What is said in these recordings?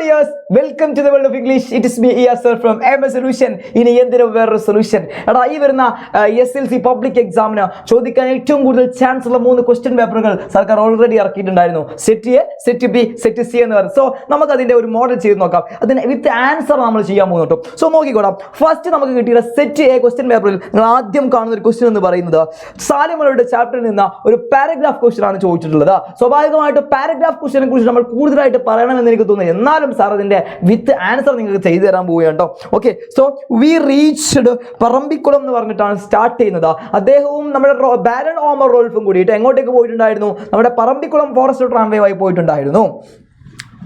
dears, welcome to the world of English. It is me ESR from MS Solution. ഇനി എന്തിനും വേറൊരു solution. എടാ ഈ വരുന്ന SLC പബ്ലിക് എക്സാമിന് ചോദിക്കാൻ ഏറ്റവും കൂടുതൽ ചാൻസ് ഉള്ള 3 ക്വസ്റ്റ്യൻ പേപ്പറുകൾ സർക്കാർ ഓൾറെഡി ഇറക്കിയിട്ടുണ്ടായിരുന്നു. Set A, set B, set C എന്ന് പറയും. സോ നമുക്ക് അതിന്റെ ഒരു മോഡൽ ചെയ്ത് നോക്കാം. അതിന് വിത്ത് ആൻസർ നമ്മൾ ചെയ്യാൻ പോകുന്നു. സോ നോക്കിക്കോടാം. ഫസ്റ്റ് നമുക്ക് കിട്ടിയ സെറ്റ് എ ക്വസ്റ്റ്യൻ പേപ്പറിൽ നിങ്ങൾ ആദ്യം കാണുന്ന ഒരു ക്വസ്റ്റ്യൻ എന്ന് പറയുന്നത് സാലിമയുടെ ചാപ്റ്ററിൽ നിന്ന് ഒരു പാരഗ്രാഫ് ക്വസ്റ്റ്യൻ ആണ് ചോദിച്ചിട്ടുള്ളത്. സ്വാഭാവികമായിട്ട് പാരഗ്രാഫ് ക്വസ്റ്റ്യനെ കുറിച്ച് നമ്മൾ കൂടുതലായിട്ട് പറയണമെന്ന് എനിക്ക് തോന്നുന്നു. എന്നാലും സാർ അതിന്റെ വിത്ത് ആൻസർ നിങ്ങൾക്ക് ചെയ്തു തരാൻ പോവുകയാണ്. Okay, so we reached Parambikulam എന്ന് പറഞ്ഞിട്ടാണ് സ്റ്റാർട്ട് ചെയ്യുന്നത്. അദ്ദേഹവും നമ്മുടെ ബാരൺ ഓമർ റോൾഫും കൂടിയിട്ട് എങ്ങോട്ടേക്ക് പോയിട്ടുണ്ടായിരുന്നു? നമ്മുടെ പറമ്പിക്കുളം ഫോറസ്റ്റ് ട്രാംവേ ആയി പോയിട്ടുണ്ടായിരുന്നു.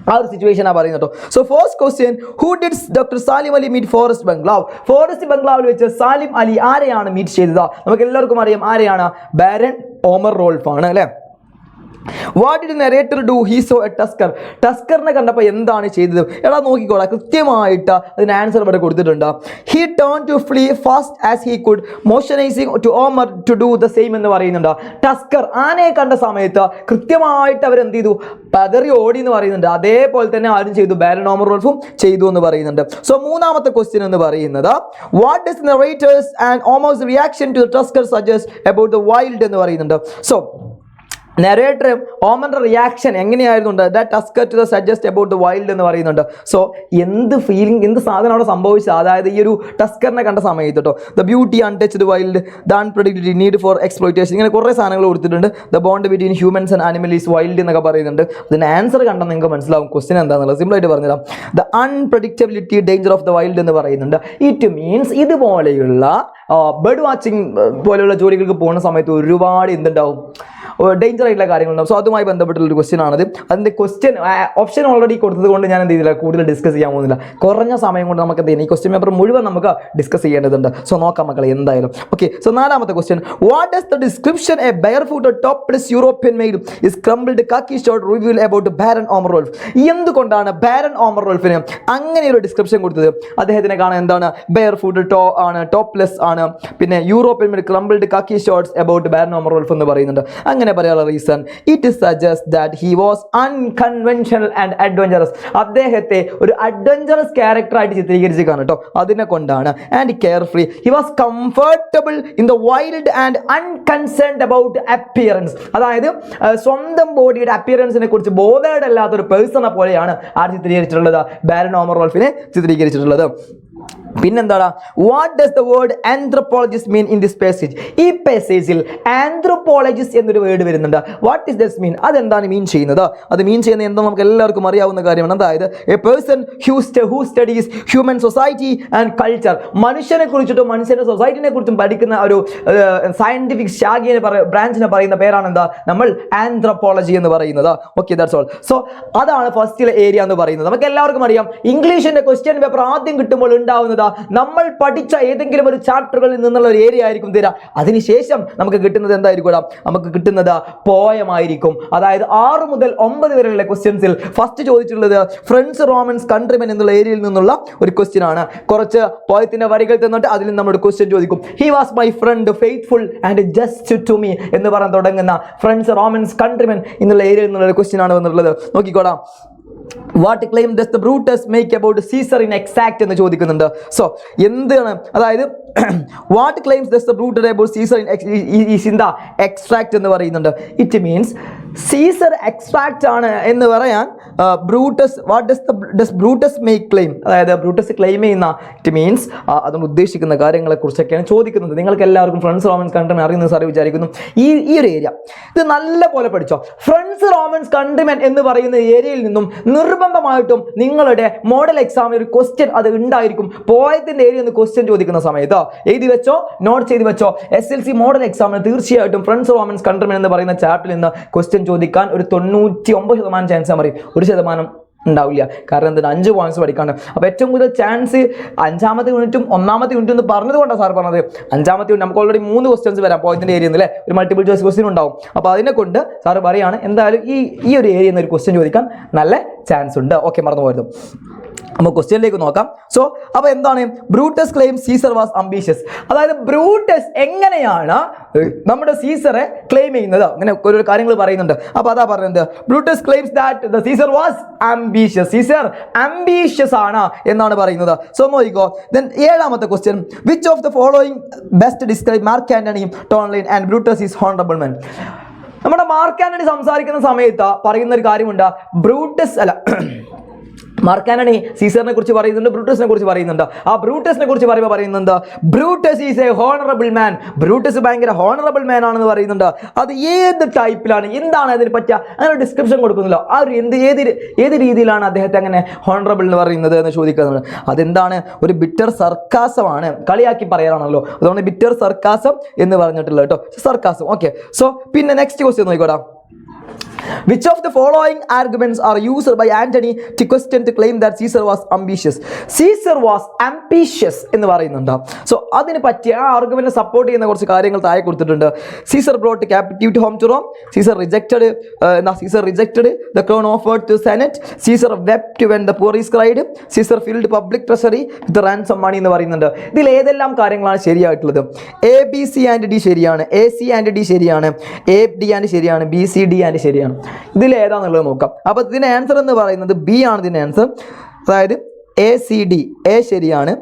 ആ ഒരു സിറ്റുവേഷൻ പറയുന്നത്. So first question, who did doctor Salim Ali meet forest bungalow? Forest ബംഗ്ലാവിൽ വെച്ച് സാലിം അലി ആരെയാണ് മീറ്റ് ചെയ്തത്? നമുക്ക് എല്ലാവർക്കും അറിയാം ആരെയാണ്. ബാരൺ ഓമർ റോൾഫ് ആണ് അല്ലേ. What did narrator do? He saw a tusker. ടസ്കറിനെ കണ്ടപ്പോൾ എന്താണ് ചെയ്തത്? എടാ നോക്കിക്കോളാം, കൃത്യമായിട്ട് അതിന് ആൻസർ ഇവിടെ കൊടുത്തിട്ടുണ്ട്. He turn to flee fast as he could motioning to Omar to do the same എന്ന് പറയുന്നുണ്ട്. ടസ്കർ ആനയെ കണ്ട സമയത്ത് കൃത്യമായിട്ട് അവരെന്ത് ചെയ്തു? പതറി ഓടി എന്ന് പറയുന്നുണ്ട്. അതേപോലെ തന്നെ ആരും ചെയ്തു? ബാരൺ ഓമർ റോൾഫും ചെയ്തു എന്ന് പറയുന്നുണ്ട്. സോ മൂന്നാമത്തെ ക്വസ്റ്റ്യൻ എന്ന് പറയുന്നത്, what does narrator's and Omar's reaction to tusker suggest about the wild എന്ന് പറയുന്നുണ്ട്. സോ നരേറ്ററും ഓമറിന്റെ റിയാക്ഷൻ എങ്ങനെയായിരുന്നു? That tusker to the suggest about the wild എന്ന് പറയുന്നുണ്ട്. സോ എന്ത് ഫീലിംഗ്, എന്ത് സാധനം അവിടെ സംഭവിച്ചത്? അതായത് ഈ ഒരു ടസ്കറിനെ കണ്ട സമയത്ത് കേട്ടോ, the beauty untouched wild, the unpredicted need for exploitation, ഇങ്ങനെ കുറേ സാധനങ്ങൾ കൊടുത്തിട്ടുണ്ട്. The bond between humans and animal is wild എന്നൊക്കെ പറയുന്നുണ്ട്. അതിന് ആൻസർ കണ്ടാൽ നിങ്ങൾക്ക് മനസ്സിലാവും ക്വസ്റ്റ്യൻ എന്താണെന്നുള്ളത്. സിമ്പിളായിട്ട് പറഞ്ഞുതരാം. The unpredictability danger of the wild എന്ന് പറയുന്നുണ്ട്. ഇറ്റ് മീൻസ് ഇതുപോലെയുള്ള ബേർഡ് വാച്ചിങ് പോലെയുള്ള ജോലികൾക്ക് പോകുന്ന സമയത്ത് ഒരുപാട് എന്തുണ്ടാവും? ഡേഞ്ചർ ആയിട്ടുള്ള കാര്യങ്ങളുണ്ടാവും. സോ അതുമായി ബന്ധപ്പെട്ടുള്ള ഒരു ക്വസ്റ്റ്യൻ ആണത്. അതിൻ്റെ ക്വസ്റ്റ്യൻ ഓപ്ഷൻ ഓൾറെഡി കൊടുത്തത് കൊണ്ട് ഞാൻ എന്ത് ചെയ്തില്ല, കൂടുതൽ ഡിസ്കസ് ചെയ്യാൻ പോകുന്നില്ല. കുറഞ്ഞ സമയം കൊണ്ട് നമുക്ക് എന്ത് ചെയ്യണം, ഈ ക്വസ്റ്റ്യൻ പേപ്പർ മുഴുവൻ നമുക്ക് ഡിസ്കസ് ചെയ്യേണ്ടതുണ്ട്. സോ നോക്കാം മക്കളെ എന്തായാലും. ഓക്കെ, സോ നാലാമത്തെ question, what does the description a bare footed topless European maid is crumbled khaki short reveal about Baron Omar Rolf? എന്തുകൊണ്ടാണ് ബാരൺ ഓമർ റോൾഫിന് അങ്ങനെ ഒരു ഡിസ്ക്രിപ്ഷൻ കൊടുത്തത്? അദ്ദേഹത്തിനെ കാണാൻ എന്താണ്? ബെയർ ഫൂട്ടഡ് ആണ്, ടോപ്ലെസ് ആണ്, പിന്നെ European maid crumbled khaki shorts about Baron Omar Rolf എന്ന് പറയുന്നുണ്ട്. അങ്ങനെ പറയാനുള്ള reason, it suggest that he was unconventional and adventurous. അദ്ദേഹത്തെ ഒരു അഡ്വഞ്ചറസ് ക്യാരക്ടർ ആയിട്ട് ചിത്രീകരിച്ചിരിക്കുകയാണ് കേട്ടോ. അതിനെ കൊണ്ടാണ്. And carefree, he was comfortable in the wild and unconcerned about appearance. അതായത് സ്വന്തം ബോഡിയുടെ അപ്പിയറൻസിനെ കുറിച്ച് ബോധേഡ് അല്ലാത്ത ഒരു പേഴ്സണെ പോലെയാണ് ആർ ചിത്രീകരിച്ചിട്ടുള്ളത്? ബാരൺ ഓമർ റോൾഫിനെ ചിത്രീകരിച്ചിട്ടുള്ളത്. പിന്നെന്താണ്? What does the word anthropologist mean in this passage? ഈ പാസേജിൽ ആന്ത്രപ്പോളജിസ്റ്റ് എന്നൊരു വേർഡ് വരുന്നുണ്ട്. വാട്ട് ഇസ് ദിസ് മീൻ? അതെന്താണ് മീൻ ചെയ്യുന്നത്? അത് മീൻ ചെയ്യുന്നത് എന്താ നമുക്ക് എല്ലാവർക്കും അറിയാവുന്ന കാര്യമാണ്. അതായത് A person who studies human society and culture. മനുഷ്യനെ കുറിച്ചിട്ടും മനുഷ്യന്റെ സൊസൈറ്റിനെ കുറിച്ചും പഠിക്കുന്ന ഒരു സയന്റിഫിക് ശാഖയെ ബ്രാഞ്ചിനെ പറയുന്ന പേരാണ് എന്താ? നമ്മൾ ആന്ത്രപ്പോളജി എന്ന് പറയുന്നത്. Okay, that's all. സോ അതാണ് ഫസ്റ്റിലെ ഏരിയ എന്ന് പറയുന്നത്. നമുക്ക് എല്ലാവർക്കും അറിയാം, ഇംഗ്ലീഷിന്റെ ക്വസ്റ്റ്യൻ പേപ്പർ ആദ്യം കിട്ടുമ്പോൾ ഉണ്ടാവുന്നത് നമ്മൾ പഠിച്ച ഏതെങ്കിലും ഒരു ചാപ്റ്ററുകളിൽ നിന്നുള്ള ഒരു ഏരിയ ആയിരിക്കും തരാം. അതിനുശേഷം നമുക്ക് കിട്ടുന്നത് എന്തായിരിക്കും? നമുക്ക് കിട്ടുന്നത് പോയം ആയിരിക്കും. അതായത് 6 മുതൽ 9 വരെയുള്ള ക്വസ്റ്റ്യൻസിൽ ഫസ്റ്റ് ചോദിച്ചിട്ടുള്ളത് ഫ്രണ്ട്സ് റോമൻസ് കൺട്രിമെൻ എന്നുള്ള ഏരിയയിൽ നിന്നുള്ള ഒരു ക്വസ്റ്റ്യൻ ആണ്. കുറച്ച് പോയത്തിന്റെ വരികൾ തന്നിട്ട് അതിൽ നമ്മുടെ ക്വസ്റ്റ്യൻ ചോദിക്കും. He was my friend faithful and just to me എന്ന് പറയാൻ തുടങ്ങുന്ന ഫ്രണ്ട്സ് റോമൻസ് കൺട്രിമെൻ എന്നുള്ള ഏരിയയിൽ നിന്നുള്ള ഒരു ക്വസ്റ്റ്യൻ ആണ് വന്നിട്ടുള്ളത്. നോക്കിക്കോടാം. What claim does the Brutus make about Caesar in exact എന്ന് ചോദിക്കുന്നുണ്ട്. സോ എന്താണ്? അതായത് what claims does the Brutus about Caesar in the extract എന്ന് പറയുന്നുണ്ട്. ഇറ്റ് മീൻസ് സീസർ എക്സ്ട്രാക്ട് ആണ് എന്ന് പറയാൻ Brutus, what does Brutus make claim, അതായത് ബ്രൂട്ടസ് ക്ലെയിം ചെയ്യുന്ന, ഇറ്റ് മീൻസ് അതുകൊണ്ട് ഉദ്ദേശിക്കുന്ന കാര്യങ്ങളെ കുറിച്ചൊക്കെയാണ് ചോദിക്കുന്നത്. നിങ്ങൾക്ക് എല്ലാവർക്കും ഫ്രണ്ട്സ് റോമൻസ് കൺട്രിമെൻ അറിയുന്ന സാർ വിചാരിക്കുന്നു. ഈ ഒരു ഏരിയ ഇത് നല്ല പോലെ പഠിച്ചോ. ഫ്രണ്ട്സ് റോമൻസ് കൺട്രിമെൻ എന്ന് പറയുന്ന ഏരിയയിൽ നിന്നും നിർബന്ധമായിട്ടും നിങ്ങളുടെ മോഡൽ എക്സാമിൽ ഒരു ക്വസ്റ്റ്യൻ അത് ഉണ്ടായിരിക്കും. പോയത്തിന്റെ ഏരിയ ഒന്ന് ക്വസ്റ്റ്യൻ ചോദിക്കുന്ന സമയത്ത് എഴുതി വെച്ചോ, നോട്ട് ചെയ്ത് വെച്ചോ. SLC മോഡൽ എക്സാമിന് തീർച്ചയായിട്ടും ഫ്രണ്ട്സ് റോമൻസ് കൺട്രിമെൻ എന്ന് പറയുന്ന ചാപ്റ്ററിൽ നിന്ന് ക്വസ്റ്റ്യൻ ചോദിക്കാൻ ഒരു 99% ചാൻസ് പറയും. 1% ഉണ്ടാവില്ല. കാരണം എന്താണ്? 5 പോയിന്റ്സ് പഠിക്കാണ്ട്. അപ്പോൾ ഏറ്റവും കൂടുതൽ ചാൻസ് 5ാമത്തെ യൂണിറ്റും 1ാമത്തെ യൂണിറ്റും എന്ന് പറഞ്ഞത് കൊണ്ടാണ് സാർ പറഞ്ഞത്. 5ാമത്തെ യൂണിറ്റ് നമുക്ക് ഓൾറെഡി 3 ക്വസ്റ്റ്യൻസ് വരാം പോയിന്റിന്റെ ഏരിയ അല്ലേ, ഒരു മൾട്ടിപ്പിൾ ചോയ്സ് ക്വസ്റ്റ്യൻ ഉണ്ടാവും. അപ്പോൾ അതിനെ കൊണ്ട് സാർ പറയാണ് എന്തായാലും ഈ ഒരു ഏരിയയിൽ നിന്ന് ഒരു ക്വസ്റ്റ്യൻ ചോദിക്കാൻ നല്ല ചാൻസ് ഉണ്ട്. ഓക്കെ, മറന്നു പോയത്. നമുക്ക് ക്വസ്റ്റ്യനിലേക്ക് നോക്കാം. സോ അപ്പോൾ എന്താണ് Brutus claim Caesar was ambitious, അതായത് ബ്രൂട്ടസ് എങ്ങനെയാണ് നമ്മുടെ സീസറെ ക്ലെയിം ചെയ്യുന്നത്, അങ്ങനെ ഓരോ കാര്യങ്ങൾ പറയുന്നുണ്ട്. അപ്പോൾ അതാ പറയുന്നത് Brutus claims that the Caesar was ambitious, Caesar ambitious ആണ് എന്നാണ് പറയുന്നത്. സോ നോക്കിക്കോ. ദെൻ ഏഴാമത്തെ question, which of the following best describe Mark Antony, tone line and Brutus is honourable man. നമ്മുടെ മാർക്ക് ആന്റണി സംസാരിക്കുന്ന സമയത്ത് പറയുന്ന ഒരു കാര്യമുണ്ട്, ബ്രൂട്ടസ് അല്ല മാർക്ക് ആന്റണി സീസറിനെ കുറിച്ച് പറയുന്നുണ്ട്, ബ്രൂട്ടസിനെ കുറിച്ച് പറയുന്നുണ്ട്. ആ ബ്രൂട്ടസിനെ കുറിച്ച് പറയുമ്പോൾ പറയുന്നുണ്ട് Brutus is A honourable man, Brutus ഭയങ്കര ഹോണറബിൾ മാൻ ആണെന്ന് പറയുന്നുണ്ട്. അത് ഏത് ടൈപ്പിലാണ്, എന്താണ് അതിന് പറ്റുക, അങ്ങനെ ഡിസ്ക്രിപ്ഷൻ കൊടുക്കുന്നില്ല. ആ ഒരു ഏത് രീതിയിലാണ് അദ്ദേഹത്തെ അങ്ങനെ ഹോണറബിൾ എന്ന് പറയുന്നത് എന്ന് ചോദിക്കുന്നത്. അതെന്താണ്, ഒരു ബിറ്റർ സർക്കാസമാണ്, കളിയാക്കി പറയാനാണല്ലോ, അതുകൊണ്ട് ബിറ്റർ സർക്കാസം എന്ന് പറഞ്ഞിട്ടുള്ളത് കേട്ടോ, സർക്കാസം. ഓക്കെ. സോ പിന്നെ നെക്സ്റ്റ് ക്വസ്റ്റ്യൻ നോക്കിക്കോടാ. Which of the following arguments are used by Antony to question to claim that Caesar was ambitious? Caesar was ambitious എന്ന് പറയുന്നുണ്ട്. സോ അതിന് പറ്റിയ ആ ആർഗ്യുമെന്റിനെ സപ്പോർട്ട് ചെയ്യുന്ന കുറച്ച് കാര്യങ്ങൾ താഴെ കൊടുത്തിട്ടുണ്ട്. Caesar brought captivity home to Rome. Caesar rejected the crown offered to Senate. Caesar wept when the poor is cried. Caesar filled public treasury with the ransom money എന്ന് പറയുന്നുണ്ട്. ഇതിൽ ഏതെല്ലാം കാര്യങ്ങളാണ് ശരിയായിട്ടുള്ളത്? A B C and D ശരിയാണ്, A C and D ശരിയാണ്, A D and ശരിയാണ്, B C D and ശരിയാണ്. ഇതിൽ ഏതാണെന്നുള്ളത് നോക്കാം. അപ്പോൾ ഇതിൻ്റെ ആൻസർ എന്ന് പറയുന്നത് ബി ആണ് ഇതിൻ്റെ ആൻസർ. അതായത് എ സി ഡി, എ ശരിയാണ്,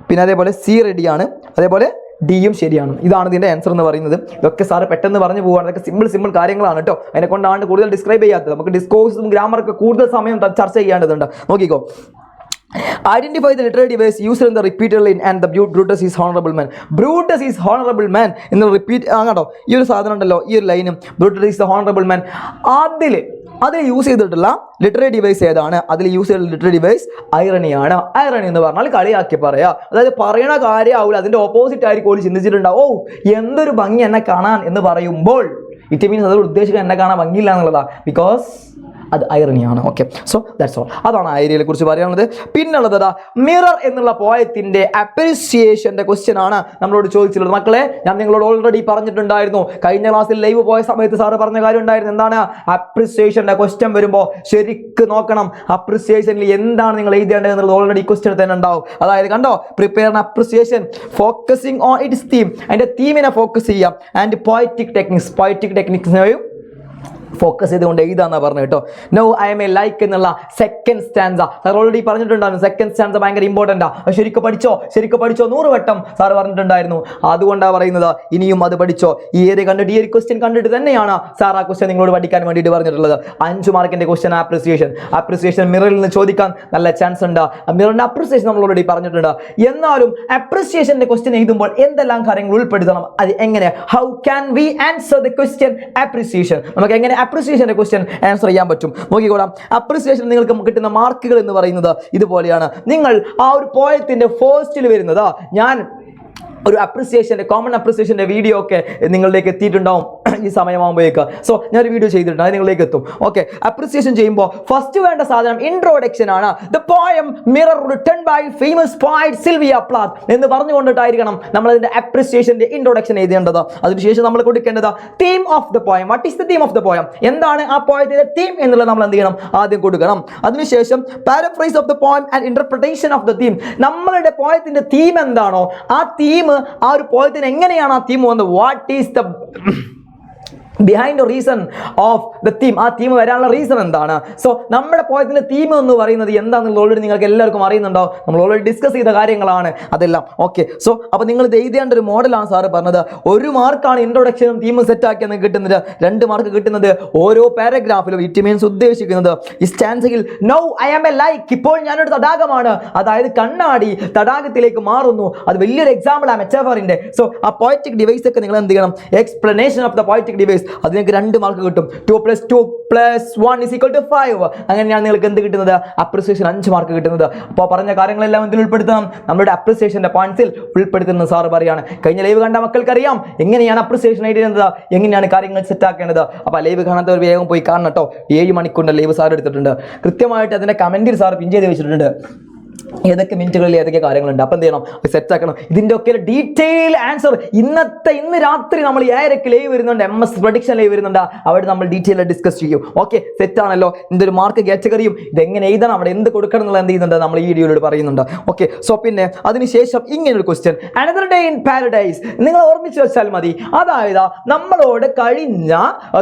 പിന്നെ അതേപോലെ സി റെഡിയാണ്, അതേപോലെ ഡിയും ശരിയാണ്. ഇതാണ് ഇതിൻ്റെ ആൻസർ എന്ന് പറയുന്നത്. ഇതൊക്കെ സാറ് പെട്ടെന്ന് പറഞ്ഞു പോവുകയാണ്, അതൊക്കെ സിമ്പിൾ കാര്യങ്ങളാണ് കേട്ടോ, അതിനെ കൊണ്ടാണ് കൂടുതൽ ഡിസ്ക്രൈബ് ചെയ്യാത്തത്. നമുക്ക് ഡിസ്കോഴ്സും ഗ്രാമറൊക്കെ കൂടുതൽ സമയം ചർച്ച ചെയ്യേണ്ടതുണ്ട്. നോക്കിക്കോ. Identify the literary device used in the repeated line and the Brutus is honorable man. Brutus is honorable man എന്ന് റിപ്പീറ്റ് ആകട്ടോ. ഈ ഒരു സാധനം ഉണ്ടല്ലോ, ഈ ഒരു ലൈനും Brutus is the honorable man, അതിൽ യൂസ് ചെയ്തിട്ടുള്ള ലിറ്റററി ഡിവൈസ് ഏതാണ്? അതിൽ യൂസ് ചെയ്തിട്ടുള്ള ലിറ്റററി ഡിവൈസ് ഐറണിയാണ്. ഐറണി എന്ന് പറഞ്ഞാൽ കളിയാക്കി പറയാ, അതായത് പറയണ കാര്യമാവില്ല, അതിൻ്റെ ഓപ്പോസിറ്റ് ആയിരിക്കും ഓടി ചിന്തിച്ചിട്ടുണ്ടാവും. ഓ എന്തൊരു ഭംഗി എന്നെ കാണാൻ എന്ന് പറയുമ്പോൾ ഇറ്റ് മീൻസ് അത് ഉദ്ദേശിക്കാൻ എന്നെ കാണാൻ ഭംഗിയില്ല എന്നുള്ളതാണ്, ബിക്കോസ് അത് ഐറണിയാണ്. ഓക്കെ. So that's all. അതാണ് ഐറിയയെ കുറിച്ച് പറയാനുള്ളത്. പിന്നുള്ളത് മിറർ എന്നുള്ള പോയത്തിന്റെ അപ്രിസിയേഷന്റെ ക്വസ്റ്റ്യൻ ആണ് നമ്മളോട് ചോദിച്ചിട്ടുള്ളത്. മക്കളെ, ഞാൻ നിങ്ങളോട് ഓൾറെഡി പറഞ്ഞിട്ടുണ്ടായിരുന്നു, കഴിഞ്ഞ ക്ലാസ്സിൽ ലൈവ് പോയ സമയത്ത് സാറ് പറഞ്ഞ കാര്യം ഉണ്ടായിരുന്നു. എന്താണ് അപ്രിസിയേഷന്റെ ക്വസ്റ്റ്യൻ വരുമ്പോൾ ശരിക്കും നോക്കണം, അപ്രിസിയേഷനിൽ എന്താണ് നിങ്ങൾ എഴുതേണ്ടത് എന്നുള്ളത് ഓൾറെഡി ക്വസ്റ്റ്യൻ തന്നെ ഉണ്ടാവും. അതായത് കണ്ടോ, prepare appreciation focusing on its theme, അതിന്റെ തീമിനെ ഫോക്കസ് ചെയ്യാം. ആൻഡ് പോയറ്റിക് ടെക്നിക്സിനെയും ഫോക്കസ് ചെയ്തുകൊണ്ട് എഴുതാന്നാ പറഞ്ഞു കേട്ടോ. Now I'm a lake എന്നുള്ള സെക്കൻഡ് സ്റ്റാൻസ സാർ ഓൾറെഡി പറഞ്ഞിട്ടുണ്ടായിരുന്നു. സെക്കൻഡ് സ്റ്റാൻസ ഭയങ്കര ഇമ്പോർട്ടൻ്റാ, ശരിക്കും പഠിച്ചോ 100 വട്ടം സാർ പറഞ്ഞിട്ടുണ്ടായിരുന്നു. അതുകൊണ്ടാണ് പറയുന്നത് ഇനിയും അത് പഠിച്ചോ. ഈ ഏരിയ കണ്ടിട്ട്, ഈ ഒരു ക്വസ്റ്റ്യൻ കണ്ടിട്ട് തന്നെയാണ് സാർ ആ ക്വസ്റ്റ്യൻ നിങ്ങളോട് പഠിക്കാൻ വേണ്ടിയിട്ട് പറഞ്ഞിട്ടുള്ളത്. 5 മാർക്കിന്റെ ക്വസ്റ്റ്യൻ അപ്രിസിയേഷൻ മിററിൽ നിന്ന് ചോദിക്കാൻ നല്ല ചാൻസ് ഉണ്ട്. മിററിന്റെ അപ്രിസിയേഷൻ നമ്മൾ ഓൾറെഡി പറഞ്ഞിട്ടുണ്ട്. എന്നാലും അപ്രിസിയേഷന്റെ ക്വസ്റ്റ്യൻ എഴുതുമ്പോൾ എന്തെല്ലാം കാര്യങ്ങൾ ഉൾപ്പെടുത്തണം, അത് എങ്ങനെ, how can we answer the question appreciation, നമുക്ക് എങ്ങനെ അപ്രിസിയേഷന്റെ ക്വസ്റ്റ്യൻ ആൻസർ ചെയ്യാൻ പറ്റും നോക്കിക്കോളാം. അപ്രിസിയേഷൻ നിങ്ങൾക്ക് കിട്ടുന്ന മാർക്കുകൾ എന്ന് പറയുന്നത് ഇതുപോലെയാണ്. നിങ്ങൾ ആ ഒരു പോയത്തിന്റെ ഫേസ്റ്റിൽ വരുന്നത്, ഞാൻ ഒരു അപ്രിസിയേഷൻ്റെ കോമൺ അപ്രിസിയേഷൻ്റെ വീഡിയോ ഒക്കെ നിങ്ങളിലേക്ക് എത്തിയിട്ടുണ്ടാവും ഈ സമയമാകുമ്പോഴേക്ക്. സോ ഞാനൊരു വീഡിയോ ചെയ്തിട്ടുണ്ട്, അത് നിങ്ങളിലേക്ക് എത്തും. ഓക്കെ. അപ്രിസിയേഷൻ ചെയ്യുമ്പോൾ ഫസ്റ്റ് വേണ്ട സാധനം ഇൻട്രോഡക്ഷൻ ആണ്. The poem Mirror written by famous poet Sylvia Plath എന്ന് പറഞ്ഞുകൊണ്ടിട്ടായിരിക്കണം നമ്മൾ അതിന്റെ അപ്രിസിയേഷന്റെ ഇൻട്രോഡക്ഷൻ എഴുതേണ്ടത്. അതിനുശേഷം നമ്മൾ കൊടുക്കേണ്ടത് theme of the poem. What is the theme of the poem, എന്താണ് ആ പോയത്തിന്റെ തീം എന്നുള്ളത് നമ്മൾ എന്ത് ചെയ്യണം, ആദ്യം കൊടുക്കണം. അതിനുശേഷം paraphrase of the poem and interpretation of the theme. നമ്മളുടെ പോയത്തിന്റെ തീം എന്താണോ ആ തീം, ആ ഒരു പോയത്തിന് എങ്ങനെയാണ് ആ തീം വന്നത്, what is the behind reason of the theme, ആ തീം വരാനുള്ള റീസൺ എന്താണ്. സോ നമ്മുടെ പോയത്തിന്റെ തീം എന്ന് പറയുന്നത് എന്താണെന്നുള്ളത് ഓൾറെഡി നിങ്ങൾക്ക് എല്ലാവർക്കും അറിയുന്നുണ്ടോ, നമ്മൾ ഓൾറെഡി ഡിസ്കസ് ചെയ്ത കാര്യങ്ങളാണ് അതെല്ലാം. ഓക്കെ. സോ അപ്പോൾ നിങ്ങൾ ഇത് എഴുതേണ്ട ഒരു മോഡലാണ് സാറ് പറഞ്ഞത്. 1 മാർക്കാണ് ഇൻട്രൊഡക്ഷനും തീമും സെറ്റാക്കിയെന്ന് കിട്ടുന്നത്, 2 മാർക്ക് കിട്ടുന്നത് ഓരോ പാരഗ്രാഫിലും. ഇറ്റ് മീൻസ് ഉദ്ദേശിക്കുന്നത് ഈ സ്റ്റാൻസയിൽ now I am a lake, ഇപ്പോൾ ഞാനൊരു തടാകമാണ്, അതായത് കണ്ണാടി തടാകത്തിലേക്ക് മാറുന്നു. അത് വലിയൊരു എക്സാമ്പിൾ ആ മെറ്റാഫറിന്റെ. സോ ആ പോയറ്റിക് ഡിവൈസ് ഒക്കെ നിങ്ങൾ എന്ത് ചെയ്യണം, explanation of the poetic device, അത് നിങ്ങൾക്ക് 2 മാർക്ക് കിട്ടും. 2 + 2 + 1 = 5. അങ്ങനെയാണ് നിങ്ങൾക്ക് എന്ത് കിട്ടുന്നത്, അപ്രിസിയേഷൻ 5 മാർക്ക് കിട്ടുന്നത്. അപ്പോൾ പറഞ്ഞ കാര്യങ്ങളെല്ലാം ഇതിൽ ഉൾപ്പെടുത്തണം, നമ്മുടെ അപ്രിസിയേഷന്റെ പോയിന്റ്സിൽ ഉൾപ്പെടുത്തുന്ന സാറ് പറയാണ്. കഴിഞ്ഞ ലൈവ് കണ്ട മക്കൾക്കറിയാം എങ്ങനെയാണ് അപ്രിസിയേഷൻ എഴുതുന്നത്, എങ്ങനെയാണ് കാര്യങ്ങൾ സെറ്റ് ആക്കേണ്ടത്. അപ്പോൾ ലൈവ് കാണാത്തവർ വേഗം പോയി കാണണം കേട്ടോ. 7 മണിക്കൂറിന്റെ ലൈവ് സാർ എടുത്തിട്ടുണ്ട്. കൃത്യമായിട്ട് അതിന്റെ കമന്റിൽ സാർ പിൻ ചെയ്ത് വെച്ചിട്ടുണ്ട്. ഏതൊക്കെ മിനിറ്റുകളിൽ ഏതൊക്കെ കാര്യങ്ങളുണ്ട്. അപ്പം എന്ത് ചെയ്യണം, സെറ്റ് ആക്കണം. ഇതിൻ്റെ ഒക്കെ ഡീറ്റെയിൽ ആൻസർ ഇന്ന് രാത്രി നമ്മൾ 7:30 ലൈവ് വരുന്നുണ്ട്, MS പ്രഡിക്ഷൻ ലൈവ് വരുന്നുണ്ട്. അവിടെ നമ്മൾ ഡീറ്റെയിൽ ഡിസ്കസ് ചെയ്യും. ഓക്കെ, സെറ്റ് ആണല്ലോ. ഇതിൻ്റെ ഒരു മാർക്ക് കാറ്റഗറിയും ഇതെങ്ങനെ എഴുതണം, അവിടെ എന്ത് കൊടുക്കണം എന്നുള്ള എന്ത് ചെയ്യുന്നുണ്ട് നമ്മൾ ഈ വീഡിയോയിലൂടെ പറയുന്നുണ്ട്. ഓക്കെ, സോ പിന്നെ അതിനുശേഷം ഇങ്ങനൊരു question, another day in paradise, നിങ്ങൾ ഓർമ്മിച്ച് വെച്ചാൽ മതി. അതായത് നമ്മളോട് കഴിഞ്ഞ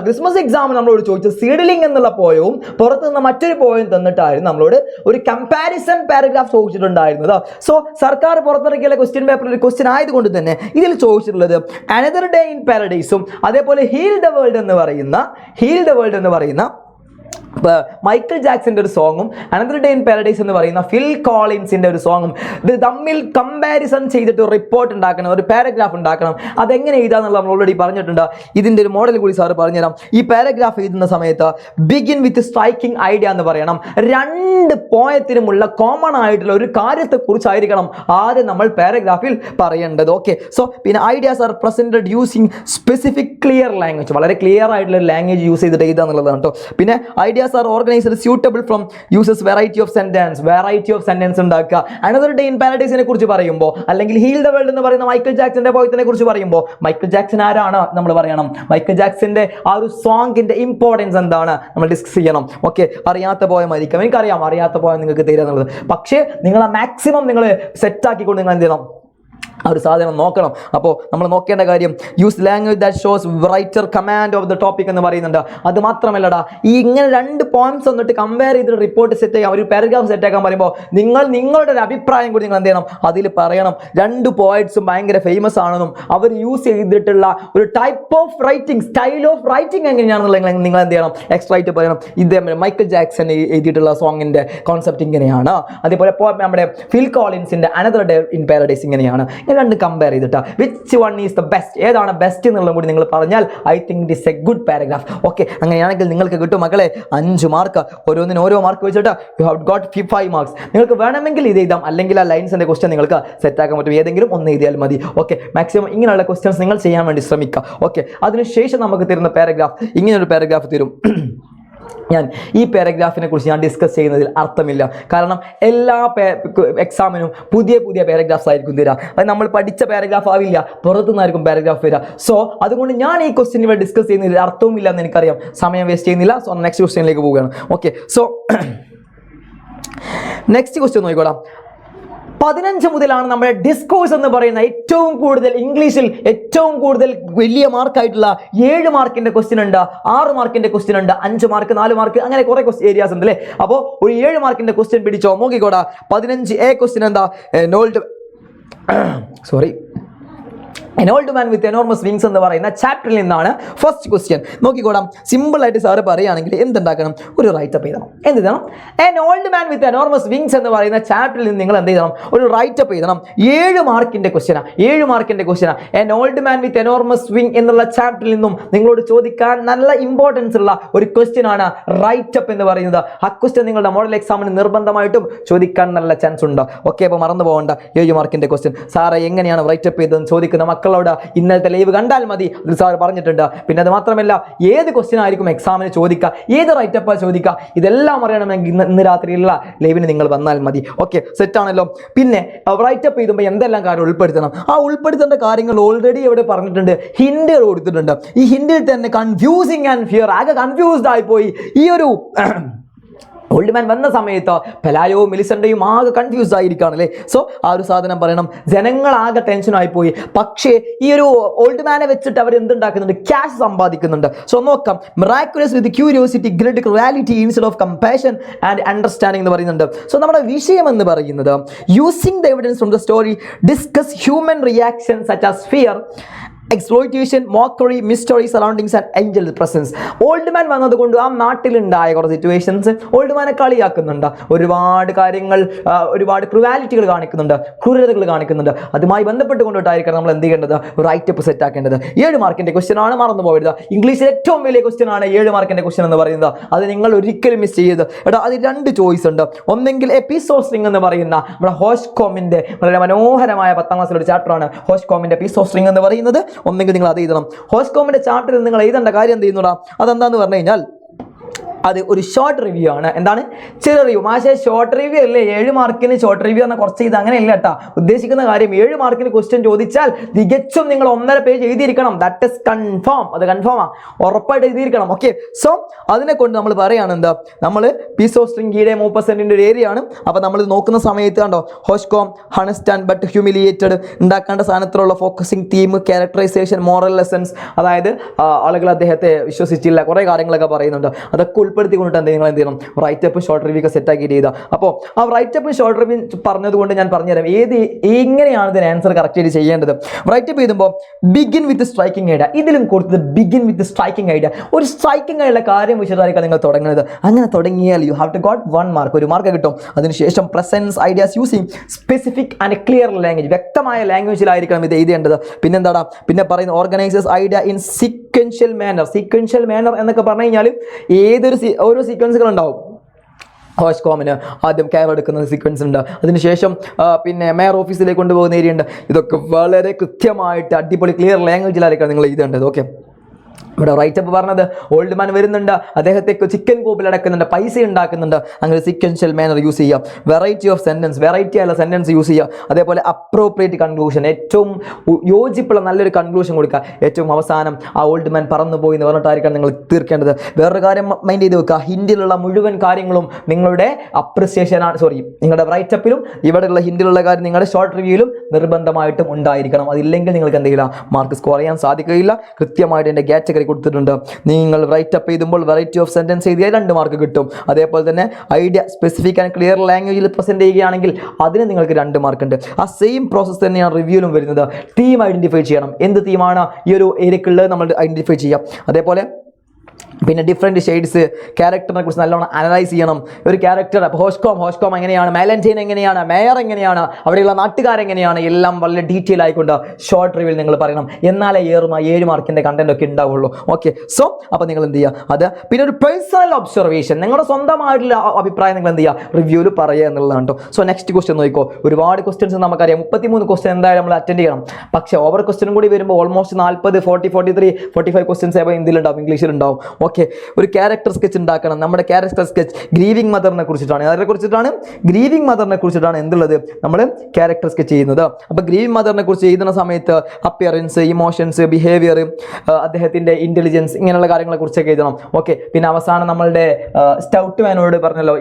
ക്രിസ്മസ് എക്സാമിന് നമ്മളോട് ചോദിച്ച സീഡ്ലിംഗ് എന്നുള്ള പോയവും പുറത്തുനിന്ന് മറ്റൊരു പോയം തന്നിട്ടായിരുന്നു നമ്മളോട് ഒരു കമ്പാരിസൺ പാരഗ്രാഫ് ചോദിച്ചിട്ടുണ്ടായിരുന്നത്. സോ സർക്കാർ പുറത്തിറക്കിയ ക്വസ്റ്റ്യൻ പേപ്പറിൽ ഒരു ക്വസ്റ്റ്യൻ ആയതുകൊണ്ട് തന്നെ ഇതിൽ ചോദിച്ചിട്ടുള്ളത് അനദർ ഡേ ഇൻ പാരഡൈസും അതേപോലെ ഹീൽ ദ വേൾഡ് എന്ന് പറയുന്ന മൈക്കിൾ ജാക്സന്റെ ഒരു സോങ്ങും അനദർ ഡേ ഇൻ പാരഡൈസ് എന്ന് പറയുന്ന ഫിൽ കോളിൻസിന്റെ ഒരു സോങ്ങും ഇത് തമ്മിൽ കമ്പാരിസൺ ചെയ്തിട്ട് ഒരു റിപ്പോർട്ട് ഉണ്ടാക്കണം, ഒരു പാരഗ്രാഫ് ഉണ്ടാക്കണം. അതെങ്ങനെ എഴുതാന്നുള്ള നമ്മൾ ഓൾറെഡി പറഞ്ഞിട്ടുണ്ട്. ഇതിന്റെ ഒരു മോഡൽ കൂടി സാർ പറഞ്ഞുതരാം. ഈ പാരഗ്രാഫ് എഴുതുന്ന സമയത്ത് ബിഗിൻ വിത്ത് സ്ട്രൈക്കിംഗ് ഐഡിയ എന്ന് പറയണം. 2 പോയത്തിനുമുള്ള കോമൺ ആയിട്ടുള്ള ഒരു കാര്യത്തെക്കുറിച്ചായിരിക്കണം ആദ്യം നമ്മൾ പാരഗ്രാഫിൽ പറയേണ്ടത്. ഓക്കെ, സോ പിന്നെ ideas R presented using specific clear language, വളരെ ക്ലിയർ ആയിട്ടുള്ള ഒരു ലാംഗ്വേജ് യൂസ് ചെയ്തിട്ട് എഴുതുക എന്നുള്ളതാണ് കേട്ടോ. പിന്നെ ideas are organised suitable from uses variety of sentence ഉണ്ടാക്കുക. അനദർ ഡേ ഇൻ പാരഡൈസിനെ കുറിച്ച് പറയുമ്പോൾ അല്ലെങ്കിൽ ഹീൽ ദ വേൾഡ് എന്ന് പറയുന്ന മൈക്കിൾ ജാക്സന്റെ പോയത്തിനെ കുറിച്ച് പറയുമ്പോൾ മൈക്കിൾ ജാക്സൺ ആരാണ് നമ്മൾ പറയണം. മൈക്കിൾ ജാക്സന്റെ ആ ഒരു സോങ്ങിന്റെ ഇമ്പോർട്ടൻസ് എന്താണ് നമ്മൾ ഡിസ്കസ് ചെയ്യണം. ഓക്കെ, അറിയാത്ത പോയമായിരിക്കും, എനിക്കറിയാം അറിയാത്ത പോയം നിങ്ങൾക്ക് തരിക എന്നുള്ളത്. പക്ഷേ നിങ്ങൾ മാക്സിമം നിങ്ങൾ സെറ്റ് ആക്കിക്കൊണ്ട് നിങ്ങൾ എന്ത് ചെയ്യണം, ആ ഒരു സാധനം നോക്കണം. അപ്പോൾ നമ്മൾ നോക്കേണ്ട കാര്യം use language that shows writer command of the topic എന്ന് പറയുന്നുണ്ട്. അത് മാത്രമല്ലടാ, ഈ ഇങ്ങനെ 2 പോയിന്റ്സ് വന്നിട്ട് കമ്പയർ ചെയ്തിട്ട് റിപ്പോർട്ട് സെറ്റ് ചെയ്യാം, ഒരു പാരഗ്രാഫ് സെറ്റ് ആക്കാൻ പറയുമ്പോൾ നിങ്ങളുടെ ഒരു അഭിപ്രായം കൂടി നിങ്ങൾ എന്ത് ചെയ്യണം, അതിൽ പറയണം. 2 പോയിന്റ്സും ഭയങ്കര ഫേമസ് ആണെന്നും അവർ യൂസ് ചെയ്തിട്ടുള്ള ഒരു type of writing, style of writing എങ്ങനെയാണെന്നുള്ള നിങ്ങൾ എന്ത് ചെയ്യണം, എക്സ്ട്രായിട്ട് പറയണം. ഇത് മൈക്കിൾ ജാക്സൺ എഴുതിയിട്ടുള്ള സോങ്ങിന്റെ കോൺസെപ്റ്റ് ഇങ്ങനെയാണ്, അതേപോലെ നമ്മുടെ ഫിൽ കോളിൻസിന്റെ അനദർ ഡേ ഇൻ പാരഡൈസ് ഇങ്ങനെയാണ്. 2 കമ്പയർ ചെയ്തിട്ട് which one is the best, ഏതാണ് ബെസ്റ്റ് എന്നുള്ളതും കൂടി നിങ്ങൾ പറഞ്ഞാൽ I think it is A good paragraph. Okay, അങ്ങനെയാണെങ്കിൽ നിങ്ങൾക്ക് കിട്ടും മക്കളെ 5 മാർക്ക്, ഓരോന്നിനും ഓരോ മാർക്ക് വെച്ചിട്ട് യു ഹാവ് ഗോട്ട് 5 മാർക്സ്. നിങ്ങൾക്ക് വേണമെങ്കിൽ ഇത് എഴുതാം, അല്ലെങ്കിൽ ആ ലൈൻസിന്റെ ക്വസ്റ്റ്യൻ നിങ്ങൾക്ക് സെറ്റ് ആക്കാൻ പറ്റും, ഏതെങ്കിലും ഒന്ന് എഴുതിയാൽ മതി. ഓക്കെ, മാക്സിമം ഇങ്ങനെയുള്ള ക്വസ്റ്റ്യൻസ് നിങ്ങൾ ചെയ്യാൻ വേണ്ടി ശ്രമിക്കുക. ഓക്കെ, അതിനുശേഷം നമുക്ക് തരുന്ന പാരഗ്രാഫ് ഇങ്ങനൊരു പാരഗ്രാഫ് തരും. ഞാൻ ഈ പാരഗ്രാഫിനെ കുറിച്ച് ഞാൻ ഡിസ്കസ് ചെയ്യുന്നതിൽ അർത്ഥമില്ല, കാരണം എല്ലാ എക്സാമിനും പുതിയ പാരഗ്രാഫ്സ് ആയിരിക്കും തരിക. അത് നമ്മൾ പഠിച്ച പാരഗ്രാഫ് ആവില്ല, പുറത്തുനിന്നായിരിക്കും പാരഗ്രാഫ് വരിക. സോ അതുകൊണ്ട് ഞാൻ ഈ ക്വസ്റ്റ്യൻ ഇവിടെ ഡിസ്കസ് ചെയ്യുന്നതിൽ അർത്ഥവുമില്ല എന്ന് എനിക്കറിയാം, സമയം വേസ്റ്റ് ചെയ്യുന്നില്ല. സോ നെക്സ്റ്റ് ക്വസ്റ്റ്യനിലേക്ക് പോവുകയാണ്. ഓക്കെ, സോ നെക്സ്റ്റ് ക്വസ്റ്റ്യൻ നോക്കിക്കോളാം. 15 മുതലാണ് നമ്മുടെ ഡിസ്കോഴ്സ് എന്ന് പറയുന്ന ഏറ്റവും കൂടുതൽ ഇംഗ്ലീഷിൽ ഏറ്റവും കൂടുതൽ വലിയ മാർക്കായിട്ടുള്ള 7 മാർക്കിന്റെ ക്വസ്റ്റ്യൻ ഉണ്ട്, 6 മാർക്കിന്റെ ക്വസ്റ്റ്യൻ ഉണ്ട്, 5 മാർക്ക്, 4 മാർക്ക്, അങ്ങനെ കുറെ ഏരിയാസ് ഉണ്ട് അല്ലേ. അപ്പോൾ ഒരു 7 മാർക്കിന്റെ ക്വസ്റ്റ്യൻ പിടിച്ചോ, നോക്കിക്കോടാ. 15A ക്വസ്റ്റ്യൻ എന്താ, An old man with enormous wings എന്ന് പറയുന്ന ചാപ്റ്ററിൽ നിന്നാണ് ഫസ്റ്റ് ക്വസ്റ്റ്യൻ. നോക്കിക്കോടാം, സിമ്പിൾ ആയിട്ട് സാറ് പറയുകയാണെങ്കിൽ എന്തുണ്ടാക്കണം, ഒരു റൈറ്റപ്പ് എഴുതണം. എന്ത് ചെയ്യണം, An old man with enormous wings എന്ന് പറയുന്ന ചാപ്റ്ററിൽ നിന്ന് നിങ്ങൾ എന്ത് ചെയ്യണം, ഒരു റൈറ്റപ്പ് എഴുതണം. 7 മാർക്കിന്റെ ക്വസ്റ്റ്യനാണ്, 7 മാർക്കിന്റെ ക്വസ്റ്റ്യനാണ്. An old man with enormous wing എന്നുള്ള ചാപ്റ്ററിൽ നിന്നും നിങ്ങളോട് ചോദിക്കാൻ നല്ല ഇമ്പോർട്ടൻസ് ഉള്ള ഒരു ക്വസ്റ്റ്യൻ ആണ് റൈറ്റപ്പ് എന്ന് പറയുന്നത്. ആ ക്വസ്റ്റ്യൻ നിങ്ങളുടെ മോഡൽ എക്സാമിന് നിർബന്ധമായിട്ടും ചോദിക്കാൻ നല്ല ചാൻസ് ഉണ്ട്. ഓക്കെ, അപ്പോൾ മറന്നു പോകണ്ട. 7 മാർക്കിന്റെ ക്വസ്റ്റ്യൻ സാറേ എങ്ങനെയാണ് റൈറ്റപ്പ് ചെയ്തതെന്ന് ചോദിക്കുന്ന മക്കളോട് ഇന്നത്തെ ലൈവ് കണ്ടാൽ മതി, അതിൽ സാർ പറഞ്ഞിട്ടുണ്ട്. പിന്നെ അത് മാത്രമല്ല, ഏത് ക്വസ്റ്റ്യൻ ആയിരിക്കും എക്സാമിന് ചോദിക്കുക, ഏത് റൈറ്റപ്പാ ചോദിക്കുക, ഇതെല്ലാം അറിയണമെങ്കിൽ ഇന്ന് രാത്രിയിലുള്ള ലൈവിന് നിങ്ങൾ വന്നാൽ മതി. ഓക്കെ, സെറ്റ് ആണല്ലോ. പിന്നെ റൈറ്റപ്പ് ചെയ്തുമ്പോൾ എന്തെല്ലാം കാര്യം ഉൾപ്പെടുത്തണം, ആ ഉൾപ്പെടുത്തേണ്ട കാര്യങ്ങൾ ഓൾറെഡി ഇവിടെ പറഞ്ഞിട്ടുണ്ട്, ഹിന്റുകൾ കൊടുത്തിട്ടുണ്ട്. ഈ ഹിന്റിൽ തന്നെ കൺഫ്യൂസിങ് ആൻഡ് ഫിയർ, ആകെ കൺഫ്യൂസ്ഡ് ആയിപ്പോയി. ഈ ഒരു ഓൾഡ് മാൻ വന്ന സമയത്ത് പെലായോ മെലിസണ്ടയും ആകെ കൺഫ്യൂസ്ഡ് ആയിരിക്കുകയാണല്ലേ. സോ ആ ഒരു സാധനം പറയണം. ജനങ്ങളാകെ ടെൻഷനായി പോയി. പക്ഷേ ഈ ഒരു ഓൾഡ് മാനെ വെച്ചിട്ട് അവർ എന്തുണ്ടാക്കുന്നുണ്ട്, ക്യാഷ് സമ്പാദിക്കുന്നുണ്ട്. സോ നോക്കാം, miraculous with curiosity greed reality instead of compassion and understanding എന്ന് പറയുന്നുണ്ട്. സോ നമ്മുടെ വിഷയം എന്ന് പറയുന്നത് using the evidence from the story discuss human reaction such as fear, exploitation, mockery, mystery surroundings and angel presence. Old man വന്നതുകൊണ്ട് ആ നാട്ടിലുണ്ടായ കുറച്ച് situations old മാനെ കളിയാക്കുന്നുണ്ട്. ഒരുപാട് കാര്യങ്ങൾ, ഒരുപാട് ക്രുവാലിറ്റികൾ കാണിക്കുന്നുണ്ട്, ക്രൂരതകൾ കാണിക്കുന്നുണ്ട്. അതുമായി ബന്ധപ്പെട്ടുകൊണ്ടിട്ടായിരിക്കണം നമ്മൾ എന്ത് ചെയ്യേണ്ടത്, റൈറ്റപ്പ് സെറ്റ് ആക്കേണ്ടത്. 7 മാർക്കിന്റെ ക്വസ്റ്റ്യൻ ആണ്, മറന്നു പോകരുത്. ഇംഗ്ലീഷിൽ ഏറ്റവും വലിയ ക്വസ്റ്റ്യൻ ആണ് 7 മാർക്കിന്റെ ക്വസ്റ്റ്യൻ എന്ന് പറയുന്നത്. അത് നിങ്ങൾ ഒരിക്കലും മിസ് ചെയ്യരുത്. എടാ, അതിൽ 2 ചോയ്സ് ഉണ്ട്. ഒന്നെങ്കിൽ എപ്പിസോസ്ട്രിംഗ് എന്ന് പറയുന്ന നമ്മുടെ ഹോഷ്കോമിന്റെ വളരെ മനോഹരമായ 10ാം ക്ലാസ്സിലെ ഒരു ചാപ്റ്ററാണ് ഹോഷ്കോമിന്റെ എപ്പിസോസ്ട്രിംഗ് എന്ന് പറയുന്നത്. ഒന്നെങ്കിൽ നിങ്ങൾ അത് എഴുതണം. ഹോഷ്കോമിന്റെ ചാപ്റ്ററിൽ നിങ്ങൾ എഴുതേണ്ട കാര്യം എന്ത് ചെയ്യുന്നുടാ, അതെന്താന്ന് പറഞ്ഞു കഴിഞ്ഞാൽ അത് ഒരു ഷോർട്ട് റിവ്യൂ ആണ്. എന്താണ്? ചെറിയ റിവ്യൂ. മാഷേ ഷോർട്ട് റിവ്യൂ അല്ലേ? 7 മാർക്കിന് ഷോർട്ട് റിവ്യൂ പറഞ്ഞാൽ കുറച്ച് ഇത് അങ്ങനെയല്ല കേട്ടോ. ഉദ്ദേശിക്കുന്ന കാര്യം 7 മാർക്കിന് ക്വസ്റ്റ്യൻ ചോദിച്ചാൽ തികച്ചും നിങ്ങൾ 1.5 പേജ് എഴുതിയിരിക്കണം. That is confirm. അത് കൺഫേം ഉറപ്പായിട്ട് എഴുതിയിരിക്കണം. ഓക്കെ, സോ അതിനെ കൊണ്ട് നമ്മൾ പറയുകയാണ് എന്താ, നമ്മൾ പീസ് ഓഫ് സ്ട്രിംഗിയുടെ 30% ഒരു ഏരിയ ആണ്. അപ്പോൾ നമ്മൾ നോക്കുന്ന സമയത്ത് കണ്ടോ, ഹോഷ്കോം അണ്ടർസ്റ്റാൻഡ് ബട്ട് ഹ്യൂമിലിയേറ്റഡ്, ഉണ്ടാക്കേണ്ട സാധനത്തിലുള്ള focusing theme, characterisation, moral lessons, അതായത് ആളുകൾ അദ്ദേഹത്തെ വിശ്വസിച്ചില്ല, കുറേ കാര്യങ്ങളൊക്കെ പറയുന്നുണ്ട്. അതൊക്കെ ഉൾപ്പെടുത്തിക്കൊണ്ടിട്ട് നിങ്ങൾ എന്ത് ചെയ്യണം, റൈറ്റപ്പ് ഷോർട്ട് റിവ്യൂ ഒക്കെ സെറ്റ് ആക്കി ചെയ്താൽ. അപ്പോൾ ആ റൈറ്റപ്പ് ഷോർട്ട് റിവ്യൂ പറഞ്ഞതുകൊണ്ട് ഞാൻ പറഞ്ഞുതരാം എങ്ങനെയാണ് ഇതിന് ആൻസർ കറക്റ്റ് ചെയ്ത് ചെയ്യേണ്ടത്. റൈറ്റപ്പ് ചെയ്യുമ്പോൾ ബിഗിൻ വിത്ത് സ്ട്രൈക്കിംഗ് ഐഡിയ, ഇതിലും കൊടുത്തത് ബിഗിൻ വിത്ത് സ്ട്രൈക്കിംഗ് ഐഡിയ. ഒരു സ്ട്രൈക്കിംഗ് ആയിട്ടുള്ള കാര്യം വെച്ചിട്ടായിരിക്കും നിങ്ങൾ തുടങ്ങുന്നത്. അങ്ങനെ തുടങ്ങിയാൽ you have to got 1 mark, 1 mark കിട്ടും. അതിനുശേഷം presents ideas using specific and clear language, വ്യക്തമായ ലാംഗ്വേജിലായിരിക്കണം ഇത് എഴുതേണ്ടത്. പിന്നെന്താടാ, പിന്നെ പറയുന്ന organises idea in sequential manner. Sequential manner എന്നൊക്കെ പറഞ്ഞു കഴിഞ്ഞാൽ ഓരോ സീക്വൻസുകൾ ഉണ്ടാവും. ഹോഷ്കോമിന് ആദ്യം കെയർ എടുക്കുന്ന സീക്വൻസ് ഉണ്ട്, അതിനുശേഷം പിന്നെ മേയർ ഓഫീസിലേക്ക് കൊണ്ടുപോകുന്ന ഏരിയ ഉണ്ട്. ഇതൊക്കെ വളരെ കൃത്യമായിട്ട് അടിപൊളി ക്ലിയർ ലാംഗ്വേജിലായിരിക്കണം നിങ്ങൾ എഴുതേണ്ടത്. ഓക്കെ, ഇവിടെ റൈറ്റപ്പ് പറഞ്ഞത് ഓൾഡ് മാൻ വരുന്നുണ്ട്, അദ്ദേഹത്തെ ചിക്കൻ കൂപ്പിൽ അടക്കുന്നുണ്ട്, പൈസ ഉണ്ടാക്കുന്നുണ്ട്. അങ്ങനെ സീക്വൻഷ്യൽ മാനർ യൂസ് ചെയ്യാം. വെറൈറ്റി ഓഫ് സെൻറ്റൻസ്, വെറൈറ്റി ആയുള്ള സെൻറ്റൻസ് യൂസ് ചെയ്യുക. അതേപോലെ അപ്രോപ്രിയേറ്റ് കൺക്ലൂഷൻ, ഏറ്റവും യോജിപ്പുള്ള നല്ലൊരു കൺക്ലൂഷൻ കൊടുക്കുക. ഏറ്റവും അവസാനം ആ ഓൾഡ് മാൻ പറന്നു പോയി എന്ന് പറഞ്ഞിട്ടായിരിക്കണം നിങ്ങൾ തീർക്കേണ്ടത്. വേറൊരു കാര്യം മൈൻഡ് ചെയ്ത് വെക്കുക, ഹിന്ദിയിലുള്ള മുഴുവൻ കാര്യങ്ങളും നിങ്ങളുടെ അപ്രിസിയേഷനാണ്, നിങ്ങളുടെ റൈറ്റപ്പിലും ഇവിടെയുള്ള ഹിന്ദിയിലുള്ള കാര്യം നിങ്ങളുടെ ഷോർട്ട് റിവ്യൂവിലും നിർബന്ധമായിട്ടും ഉണ്ടായിരിക്കണം. അതില്ലെങ്കിൽ നിങ്ങൾക്ക് എന്തെങ്കിലും മാർക്ക് സ്കോർ ചെയ്യാൻ സാധിക്കുകയില്ല. കൃത്യമായിട്ട് എൻ്റെ കാറ്റഗറി കൊടുത്തിട്ടുണ്ട്. നിങ്ങൾ റൈറ്റപ്പ് എഴുതുമ്പോൾ വെറൈറ്റി ഓഫ് സെൻറ്റൻസ് എഴുതിയാൽ 2 മാർക്ക് കിട്ടും. അതേപോലെ തന്നെ ഐഡിയ സ്പെസിഫിക് ആൻഡ് ക്ലിയർ ലാംഗ്വേജിൽ പ്രസൻറ്റ് ചെയ്യുകയാണെങ്കിൽ അതിന് നിങ്ങൾക്ക് 2 മാർക്ക് ഉണ്ട്. ആ സെയിം പ്രോസസ്സ് തന്നെയാണ് റിവ്യൂവിലും വരുന്നത്. തീം ഐഡൻറ്റിഫൈ ചെയ്യണം, എന്ത് തീമാണ് ഈ ഒരു ഏരിയക്കുള്ളത് നമ്മൾ ഐഡൻറ്റിഫൈ ചെയ്യാം. അതേപോലെ പിന്നെ ഡിഫറെൻറ്റ് ഷെയ്ഡ്സ്, ക്യാരക്ടറിനെ കുറിച്ച് നല്ലോണം അനലൈസ് ചെയ്യണം. ഒരു ക്യാരക്ടർ ഹോഷ്കോം എങ്ങനെയാണ്, മാലൻറ്റൈൻ എങ്ങനെയാണ്, മേയർ എങ്ങനെയാണ്, അവിടെയുള്ള നാട്ടുകാരെങ്ങനെയാണ്, എല്ലാം വളരെ ഡീറ്റെയിൽ ആയിക്കൊണ്ട് ഷോർട്ട് റിവ്യൂവിൽ നിങ്ങൾ പറയണം. എന്നാലേ 7 മാർക്കിൻ്റെ കണ്ടന്റ് ഒക്കെ ഉണ്ടാവുള്ളൂ. ഓക്കെ, സോ അപ്പോൾ നിങ്ങൾ എന്ത് ചെയ്യുക, അത് പിന്നെ ഒരു പേഴ്സണൽ ഒബ്സർവേഷൻ, നിങ്ങളുടെ സ്വന്തമായിട്ടുള്ള അഭിപ്രായം നിങ്ങൾ എന്ത് ചെയ്യുക, റിവ്യൂവിൽ പറയുക എന്നുള്ളതാണ് കേട്ടോ. സോ നെക്സ്റ്റ് ക്വസ്റ്റ്യൻ നോക്കിക്കോ. ഒരുപാട് ക്വസ്റ്റ്യൻസ് നമുക്കറിയാം, 33 ക്വസ്റ്റ്യൻ എന്തായാലും നമ്മൾ അറ്റൻഡ് ചെയ്യണം. പക്ഷേ ഓവർ ക്വസ്റ്റ്യൻ കൂടി വരുമ്പോൾ ഓൾമോസ്റ്റ് 40, 40, 43, 45 ക്വസ്റ്റ്യൻസ് ഹിന്ദിയിലുണ്ടാവും, ഇംഗ്ലീഷിലുണ്ടാവും. ഓക്കെ, ഒരു ക്യാരക്ടർ സ്കെച്ച് ഉണ്ടാക്കണം. നമ്മുടെ ക്യാരക്ടർ സ്കെച്ച് ഗ്രീവിംഗ് മദറിനെ കുറിച്ചിട്ടാണ്. ഗ്രീവിംഗ് മദറിനെ കുറിച്ചിട്ടാണ് എന്തുള്ളത്, നമ്മൾ ക്യാരക്ടർ സ്കെച്ച് ചെയ്യുന്നത്. അപ്പോൾ ഗ്രീവിംഗ് മദറിനെ കുറിച്ച് എഴുതുന്ന സമയത്ത് അപ്പിയറൻസ്, ഇമോഷൻസ്, ബിഹേവിയർ, അദ്ദേഹത്തിൻ്റെ ഇൻ്റലിജൻസ്, ഇങ്ങനെയുള്ള കാര്യങ്ങളെ കുറിച്ചൊക്കെ എഴുതണം. ഓക്കെ, പിന്നെ അവസാനം നമ്മളുടെ സ്റ്റൗട്ട് മാനോട് പറഞ്ഞല്ലോ,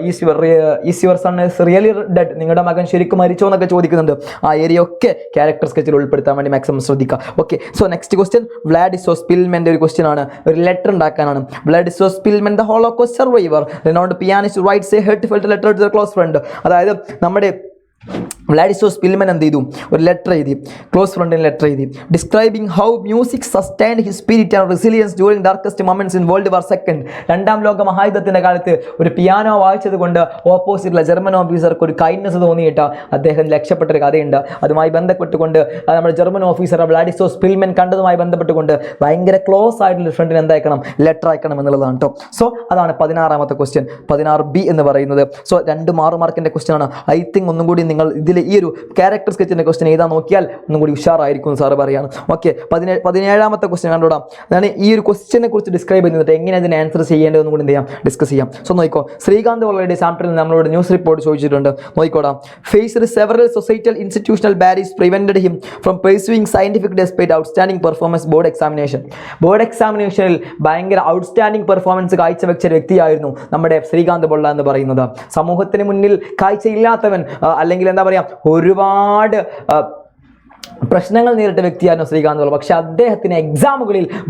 is your sun is really dead, നിങ്ങളുടെ മകൻ ശരിക്കും മരിച്ചോ എന്നൊക്കെ ചോദിക്കുന്നുണ്ട്. ആ ഏരിയ ഒക്കെ ക്യാരക്ടർ സ്കെച്ചിൽ ഉൾപ്പെടുത്താൻ വേണ്ടി മാക്സിമം ശ്രദ്ധിക്കുക. Okay, so next question Wladyslaw സ്പിൽമൻ്റെ ഒരു ക്വസ്റ്റ്യൻ ആണ്. ഒരു ലെറ്റർ ഉണ്ടാക്കാനാണ്. Wladyslaw Szpilman, the Holocaust survivor, renowned pianist, writes a heartfelt letter to their close friend. അതായത് നമ്മുടെ വ്ളാഡിസ്ലോ സ്പിൽമൻ എന്ത് ചെയ്തു, ഒരു ലെറ്റർ എഴുതി, ക്ലോസ് ഫ്രണ്ടിന് ലെറ്റർ എഴുതി, describing how music sustained his spirit and resilience during darkest moments in world war second. 2ാം ലോക മഹായുദ്ധത്തിൻ്റെ കാലത്ത് ഒരു പിയാനോ വായിച്ചത് കൊണ്ട് ഓപ്പോസിറ്റുള്ള ജർമ്മൻ ഓഫീസർക്ക് ഒരു കൈൻഡ്നസ് തോന്നിയിട്ട് അദ്ദേഹം രക്ഷപ്പെട്ടൊരു കഥയുണ്ട്. അതുമായി ബന്ധപ്പെട്ടുകൊണ്ട് നമ്മുടെ ജർമ്മൻ ഓഫീസർ വ്ളാഡിസ്ലോ സ്പിൽമൻ കണ്ടതുമായി ബന്ധപ്പെട്ടുകൊണ്ട് ഭയങ്കര ക്ലോസ് ആയിട്ടുള്ള ഫ്രണ്ടിന് എന്താക്കണം, ലെറ്റർ അയക്കണം എന്നുള്ളതാണ് കേട്ടോ. സോ അതാണ് 16ാമത്തെ ക്വസ്റ്റ്യൻ, 16B എന്ന് പറയുന്നത്. സോ 2 മാർക്കിൻ്റെ ക്വസ്റ്റ്യൻ ആണ്. ഐ തിങ്ക് ഒന്നും കൂടി നിങ്ങൾ ഇതിൽ ഈ ഒരു ക്യാരക്ടർ സ്കെച്ചിൻ്റെ ക്വസ്റ്റ്യൻ എഴുതാൻ നോക്കിയാൽ ഒന്നും കൂടി ഉഷാറായിരിക്കും സാറ് പറയാണ്. ഓക്കെ, 17ാമത്തെ ക്വസ്റ്റ്യൻ കണ്ടോടാം. അതാണ് ഈ ഒരു ക്വസ്റ്റ്യനെ കുറിച്ച് ഡിസ്ക്രൈബ് ചെയ്യുന്നത്, എങ്ങനെ അതിന് ആൻസർ ചെയ്യേണ്ടതെന്നും കൂടി എന്ത് ചെയ്യാം, ഡിസ്കസ് ചെയ്യാം. സോ നോക്കിക്കോ, ശ്രീകാന്ത് ഓൾറെഡി സാമ്പിളിൽ നമ്മളോട് ന്യൂസ് റിപ്പോർട്ട് ചോദിച്ചിട്ടുണ്ട്. നോക്കിക്കോടാം, faced several societal institutional barriers prevented him from pursuing scientific despite outstanding performance board examination. Board എക്സാമിനേഷനിൽ ഭയങ്കര ഔട്ട്സ്റ്റാൻഡിംഗ് പെർഫോമൻസ് കാഴ്ചവെച്ച ഒരു വ്യക്തിയായിരുന്നു നമ്മുടെ ശ്രീകാന്ത് പൊള്ള എന്ന് പറയുന്നത്. സമൂഹത്തിന് മുന്നിൽ കാഴ്ചയില്ലാത്തവൻ, അല്ലെങ്കിൽ എന്താ പറയുക, ഒരുപാട് പ്രശ്നങ്ങൾ നേരിട്ട വ്യക്തിയായിരുന്നു ശ്രീകാന്ത് പൊള്ള. പക്ഷെ അദ്ദേഹത്തിന്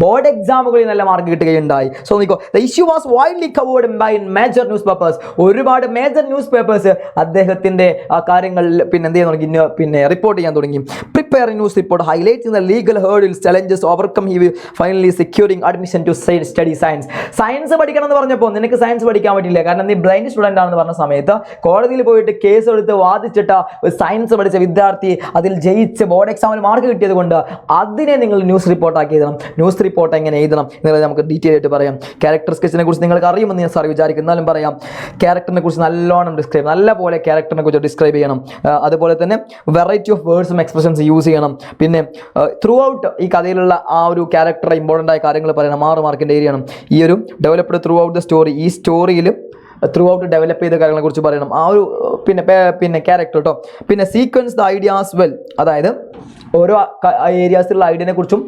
ബോർഡ് എക്സാമുകളിൽ നല്ല മാർക്ക് കിട്ടുകയുണ്ടായി. സോ നോക്കിക്കോ, the issue was widely covered by major newspapers. ഒരുപാട് മേജർ ന്യൂസ് പേപ്പേഴ്സ് അദ്ദേഹത്തിന്റെ കാര്യങ്ങൾ പിന്നെ എന്ത് ചെയ്യാൻ തുടങ്ങി, പിന്നെ റിപ്പോർട്ട് ചെയ്യാൻ തുടങ്ങി. Prepare news report highlighting the legal hurdles challenges overcome he finally securing admission to study science. Science പഠിക്കണം എന്ന് പറഞ്ഞപ്പോൾ നിനക്ക് സയൻസ് പഠിക്കാൻ പറ്റില്ല, കാരണം നീ ബ്ലൈൻഡ് സ്റ്റുഡൻ്റ് ആണെന്ന് പറഞ്ഞ സമയത്ത് കോടതിയിൽ പോയിട്ട് കേസ് എടുത്ത് വാദിച്ചിട്ട് സയൻസ് പഠിച്ച വിദ്യാർത്ഥി അതിൽ ജയിച്ച് ബോർഡ് എക്സാമിൽ മാർക്ക് കിട്ടിയത് കൊണ്ട് അതിനെ നിങ്ങൾ ന്യൂസ് റിപ്പോർട്ടാക്കി എഴുതണം. ന്യൂസ് റിപ്പോർട്ട് എങ്ങനെ എഴുതണം എന്നുള്ളത് നമുക്ക് ഡീറ്റെയിൽ ആയിട്ട് പറയാം. ക്യാരക്ടർ സ്കെച്ചിനെ കുറിച്ച് നിങ്ങൾക്ക് അറിയുമെന്ന് ഞാൻ സാർ വിചാരിക്കും, എന്നാലും പറയാം. ക്യാരക്ടറിനെ കുറിച്ച് നല്ലോണം നല്ല പോലെ ക്യാരക്ടറിനെ കുറിച്ച് ഡിസ്ക്രൈബ് ചെയ്യണം. അതുപോലെ തന്നെ വെറൈറ്റി ഓഫ് വേർഡ്സും എക്സ്പ്രഷൻസ് യൂസ് യൂസ് ചെയ്യണം. പിന്നെ ത്രൂ ഔട്ട് ഈ കഥയിലുള്ള ആ ഒരു ക്യാരക്ടർ ഇമ്പോർട്ടൻ്റ് ആയ കാര്യങ്ങൾ പറയണം. 6 മാർക്കിൻ്റെ ഏരിയയാണ്. ഈ ഒരു developed through out the story, ഈ സ്റ്റോറിയിൽ ത്രൂ ഔട്ട് ഡെവലപ്പ് ചെയ്ത കാര്യങ്ങളെ കുറിച്ച് പറയണം. ആ ഒരു പിന്നെ ക്യാരക്ടർ കേട്ടോ. പിന്നെ സീക്വൻസ് ദ ഐഡിയാസ് വെൽ, അതായത് ഓരോ ഏരിയാസിലുള്ള ഐഡിയനെ കുറിച്ചും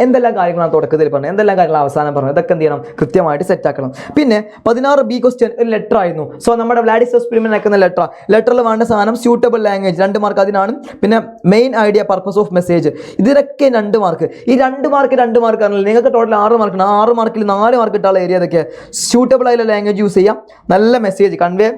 എന്തെല്ലാം കാര്യങ്ങളാണ് തുടക്കത്തിൽ പറഞ്ഞത്, എന്തെല്ലാം കാര്യങ്ങൾ അവസാനം പറഞ്ഞത്, ഇതൊക്കെ എന്ത് ചെയ്യണം, കൃത്യമായിട്ട് സെറ്റ് ആക്കണം. പിന്നെ 16B ക്വസ്റ്റ്യൻ ഒരു ലെറ്റർ ആയിരുന്നു. സോ നമ്മുടെ വ്ലാഡിസ്ലസ് പിലിമിൻ അയക്കുന്ന ലെറ്ററിൽ വേണ്ട സാധനം സ്യൂട്ടബിൾ ലാംഗ്വേജ് 2 മാർക്ക് അതിനാണ്. പിന്നെ main idea, purpose of message, ഇതിനൊക്കെ 2 മാർക്ക്. ഈ 2 മാർക്ക് ആണല്ലോ നിങ്ങൾക്ക് ടോട്ടൽ 6 മാർക്കാണ്. 6 മാർക്കിൽ 4 മാർക്ക് ഇട്ടുള്ള ഏരിയ ഇതൊക്കെ സ്യൂട്ടബിൾ ആയിട്ടുള്ള ലാംഗ്വേജ് യൂസ് ചെയ്യാം, നല്ല മെസ്സേജ് കൺവേ,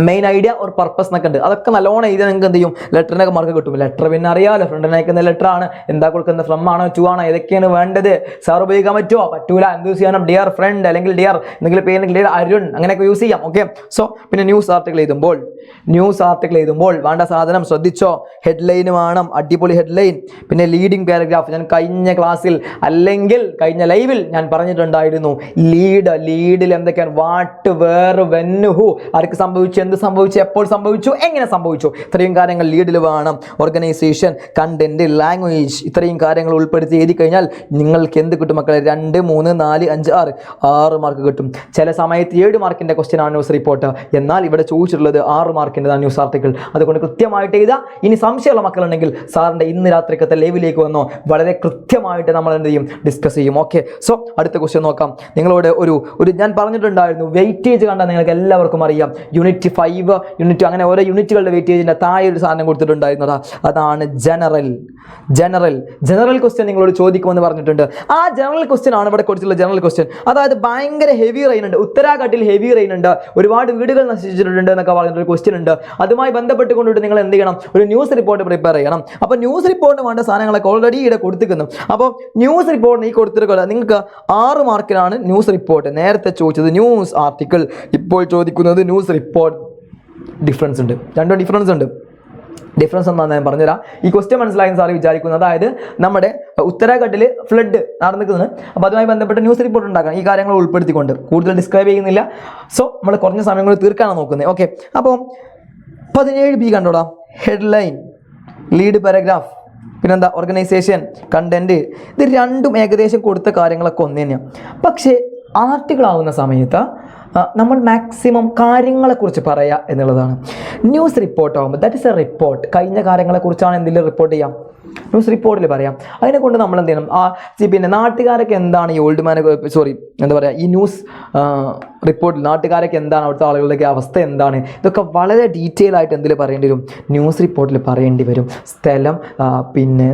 മെയിൻ ഐഡിയ ഒരു പർപ്പസ് എന്നൊക്കെ ഉണ്ട്. അതൊക്കെ നല്ലോണം എഴുതി നിങ്ങൾക്ക് എന്ത് ചെയ്യും, ലെറ്ററിനൊക്കെ മാർക്ക് കിട്ടും. ലെറ്റർ പിന്നെ അറിയാമല്ലോ, ഫ്രണ്ടിന് അയക്കുന്ന ലെറ്റർ ആണ്, എന്താ കൊടുക്കുന്നത്, ഫ്രം ആണോ ടു ആണോ, ഏതൊക്കെയാണ് വേണ്ടത്, സാർ ഉപയോഗിക്കാൻ പറ്റുമോ പറ്റൂല, എന്ത് യൂസ് ചെയ്യണം, ഡിയർ ഫ്രണ്ട് അല്ലെങ്കിൽ ഡിയർ എന്തെങ്കിലും പേര് ഡിയർ അരുൺ അങ്ങനെയൊക്കെ യൂസ് ചെയ്യാം. ഓക്കെ. സോ പിന്നെ ന്യൂസ് ആർട്ടിക്കിൾ എഴുതുമ്പോൾ വേണ്ട സാധനം ശ്രദ്ധിച്ചോ, ഹെഡ്ലൈൻ വേണം, അടിപൊളി ഹെഡ്ലൈൻ. പിന്നെ ലീഡിങ് പാരഗ്രാഫ്, ഞാൻ കഴിഞ്ഞ ക്ലാസ്സിൽ അല്ലെങ്കിൽ കഴിഞ്ഞ ലൈവിൽ ഞാൻ പറഞ്ഞിട്ടുണ്ടായിരുന്നു, ലീഡിൽ എന്തൊക്കെയാണ്, വാട്ട്, വേർ, വെൻ, ഹു, ആർക്ക് സംഭവിച്ചു, എന്ത് സംഭവിച്ചു, എപ്പോൾ സംഭവിച്ചു, എങ്ങനെ സംഭവിച്ചു, ഇത്രയും കാര്യങ്ങൾ ലീഡിൽ വേണം. ഓർഗനൈസേഷൻ, കണ്ടന്റ്, ലാംഗ്വേജ്, ഇത്രയും കാര്യങ്ങൾ ഉൾപ്പെടുത്തി എഴുതി കഴിഞ്ഞാൽ നിങ്ങൾക്ക് എന്ത് കിട്ടും മക്കളെ, 2, 3, 4, 5, 6 മാർക്ക് കിട്ടും. ചില സമയത്ത് 7 മാർക്കിൻ്റെ ക്വസ്റ്റ്യൻ ആണ് ന്യൂസ് റിപ്പോർട്ട്, എന്നാൽ ഇവിടെ ചോദിച്ചിട്ടുള്ളത് 6 മാർക്കിൻ്റെതാണ് ന്യൂസ് ആർട്ടിക്കിൾ. അതുകൊണ്ട് കൃത്യമായിട്ട് എഴുതാം. ഇനി സംശയമുള്ള മക്കളുണ്ടെങ്കിൽ സാറിൻ്റെ ഇന്ന് രാത്രിക്കത്തെ ലൈവിലേക്ക് വന്നോ, വളരെ കൃത്യമായിട്ട് നമ്മൾ എന്ത് ചെയ്യും, ഡിസ്കസ് ചെയ്യും. ഓക്കെ. സോ അടുത്ത ക്വസ്റ്റ്യൻ നോക്കാം. നിങ്ങളോട് ഒരു ഞാൻ പറഞ്ഞിട്ടുണ്ടായിരുന്നു, വെയിറ്റേജ് കണ്ടാൽ നിങ്ങൾക്ക് എല്ലാവർക്കും അറിയാം, യൂണിറ്റ് 5, യൂണിറ്റ് അങ്ങനെ ഓരോ യൂണിറ്റുകളുടെ വെയിറ്റേജിൻ്റെ താഴെ ഒരു സാധനം കൊടുത്തിട്ടുണ്ടായിരുന്നതാ, അതാണ് ജനറൽ ക്വസ്റ്റ്യൻ നിങ്ങളോട് ചോദിക്കുമെന്ന് പറഞ്ഞിട്ടുണ്ട്. ആ ജനറൽ ക്വസ്റ്റ്യൻ ആണ് ഇവിടെ കൊടുത്തിട്ടുള്ള ജനറൽ ക്വസ്റ്റ്യൻ. അതായത് ഭയങ്കര ഹെവി റെയിൻ ഉണ്ട്, ഉത്തരാഖണ്ഡിൽ ഹെവി റെയിൻ ഉണ്ട്, ഒരുപാട് വീടുകൾ നശിച്ചിട്ടുണ്ട് എന്നൊക്കെ പറഞ്ഞിട്ട് ഒരു ക്വസ്റ്റ്യൻ ഉണ്ട്. അതുമായി ബന്ധപ്പെട്ടുകൊണ്ടിട്ട് നിങ്ങൾ എന്ത് ചെയ്യണം, ഒരു ന്യൂസ് റിപ്പോർട്ട് പ്രിപ്പയർ ചെയ്യണം. അപ്പോൾ ന്യൂസ് റിപ്പോർട്ടിന് വേണ്ട സാധനങ്ങളൊക്കെ ഓൾറെഡി ഇവിടെ കൊടുത്തിരിക്കുന്നു. അപ്പോൾ ന്യൂസ് റിപ്പോർട്ടിന് ഈ കൊടുത്തിരിക്കുക നിങ്ങൾക്ക് 6 മാർക്കിനാണ് ന്യൂസ് റിപ്പോർട്ട്. നേരത്തെ ചോദിച്ചത് ന്യൂസ് ആർട്ടിക്കിൾ, ഇപ്പോൾ ചോദിക്കുന്നത് ന്യൂസ് റിപ്പോർട്ട്. ഡിഫറൻസ് ഉണ്ട്, രണ്ടും ഡിഫറൻസ് ഉണ്ട്. ഡിഫറൻസ് എന്താണെന്ന് ഞാൻ പറഞ്ഞുതരാം. ഈ ക്വസ്റ്റ്യൻ മനസ്സിലായെന്ന് സാറ് വിചാരിക്കുന്നത്, അതായത് നമ്മുടെ ഉത്തരാഖണ്ഡിൽ ഫ്ലഡ് നടന്നിരിക്കുന്നത്, അപ്പോൾ അതുമായി ബന്ധപ്പെട്ട് ന്യൂസ് റിപ്പോർട്ട് ഉണ്ടാക്കണം. ഈ കാര്യങ്ങൾ ഉൾപ്പെടുത്തിക്കൊണ്ട് കൂടുതൽ ഡിസ്ക്രൈബ് ചെയ്യുന്നില്ല. സോ നമ്മൾ കുറഞ്ഞ സമയങ്ങൾ തീർക്കാനാണ് നോക്കുന്നത്. ഓക്കെ. അപ്പോൾ 17B കണ്ടോടാ, ഹെഡ്ലൈൻ, ലീഡ് പാരഗ്രാഫ്, പിന്നെന്താ, ഓർഗനൈസേഷൻ, കണ്ടന്റ്, ഇത് രണ്ടും ഏകദേശം കൊടുത്ത കാര്യങ്ങളൊക്കെ ഒന്ന് തന്നെയാണ്. പക്ഷേ ആർട്ടിക്കിൾ ആവുന്ന സമയത്ത് നമ്മൾ മാക്സിമം കാര്യങ്ങളെക്കുറിച്ച് പറയുക എന്നുള്ളതാണ്. ന്യൂസ് റിപ്പോർട്ട് ആകുമ്പോൾ ദാറ്റ് ഇസ് എ റിപ്പോർട്ട്, കഴിഞ്ഞ കാര്യങ്ങളെക്കുറിച്ചാണ് എന്തെങ്കിലും റിപ്പോർട്ട് ചെയ്യാം, ന്യൂസ് റിപ്പോർട്ടിൽ പറയാം. അതിനെ കൊണ്ട് നമ്മൾ എന്ത് ചെയ്യണം, പിന്നെ നാട്ടുകാരൊക്കെ എന്താണ് ഈ ഈ ന്യൂസ് റിപ്പോർട്ടിൽ നാട്ടുകാരൊക്കെ എന്താണ്, അവിടുത്തെ ആളുകളുടെ അവസ്ഥ എന്താണ്, ഇതൊക്കെ വളരെ ഡീറ്റെയിൽ ആയിട്ട് എന്തെങ്കിലും പറയേണ്ടി വരും, ന്യൂസ് റിപ്പോർട്ടിൽ പറയേണ്ടി വരും. സ്ഥലം, പിന്നെ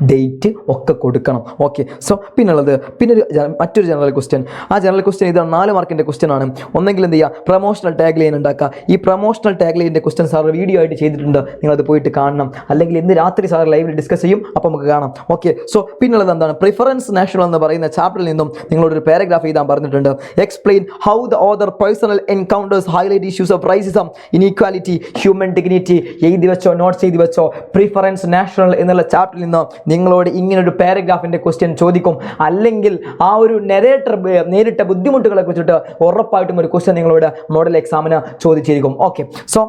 ഡേറ്റ് ഒക്കെ കൊടുക്കണം. ഓക്കെ. സോ പിന്നുള്ളത് മറ്റൊരു ജനറൽ ക്വസ്റ്റ്യൻ. ആ ജനറൽ ക്വസ്റ്റ്യൻ ഇതാണ്, 4 മാർക്കിൻ്റെ ക്വസ്റ്റ്യൻ ആണ്. ഒന്നെങ്കിൽ എന്ത് ചെയ്യുക, പ്രൊമോഷണൽ ടാഗ് ലൈൻ ഉണ്ടാക്കുക. ഈ പ്രൊമോഷണൽ ടാഗ് ലൈനിൻ്റെ ക്വസ്റ്റ്യൻ സാർ വീഡിയോ ആയിട്ട് ചെയ്തിട്ടുണ്ട്, നിങ്ങളത് പോയിട്ട് കാണണം. അല്ലെങ്കിൽ ഇന്ന് രാത്രി സാർ ലൈവിൽ ഡിസ്കസ് ചെയ്യും, അപ്പോൾ നമുക്ക് കാണാം. ഓക്കെ. സോ പിന്നുള്ളത് എന്താണ്, പ്രിഫറൻസ് നാഷണൽ എന്ന് പറയുന്ന ചാപ്റ്ററിൽ നിന്നും നിങ്ങളോടൊരു പാരഗ്രാഫ് എഴുതാൻ പറഞ്ഞിട്ടുണ്ട്. Explain how the other personal encounters highlight issues of racism, inequality, human dignity. എഴുതി വെച്ചോ, നോട്ട്സ് എഴുതി വെച്ചോ. പ്രിഫറൻസ് നാഷണൽ എന്നുള്ള ചാപ്റ്ററിൽ നിന്ന് നിങ്ങളോട് ഇങ്ങനൊരു പാരഗ്രാഫിൻ്റെ ക്വസ്റ്റ്യൻ ചോദിക്കും. അല്ലെങ്കിൽ ആ ഒരു നെറേറ്റർ നേരിട്ട ബുദ്ധിമുട്ടുകളെ കുറിച്ചിട്ട് ഉറപ്പായിട്ടും ഒരു ക്വസ്റ്റ്യൻ നിങ്ങളോട് മോഡൽ എക്സാമിന് ചോദിച്ചിരിക്കും. ഓക്കെ. സോ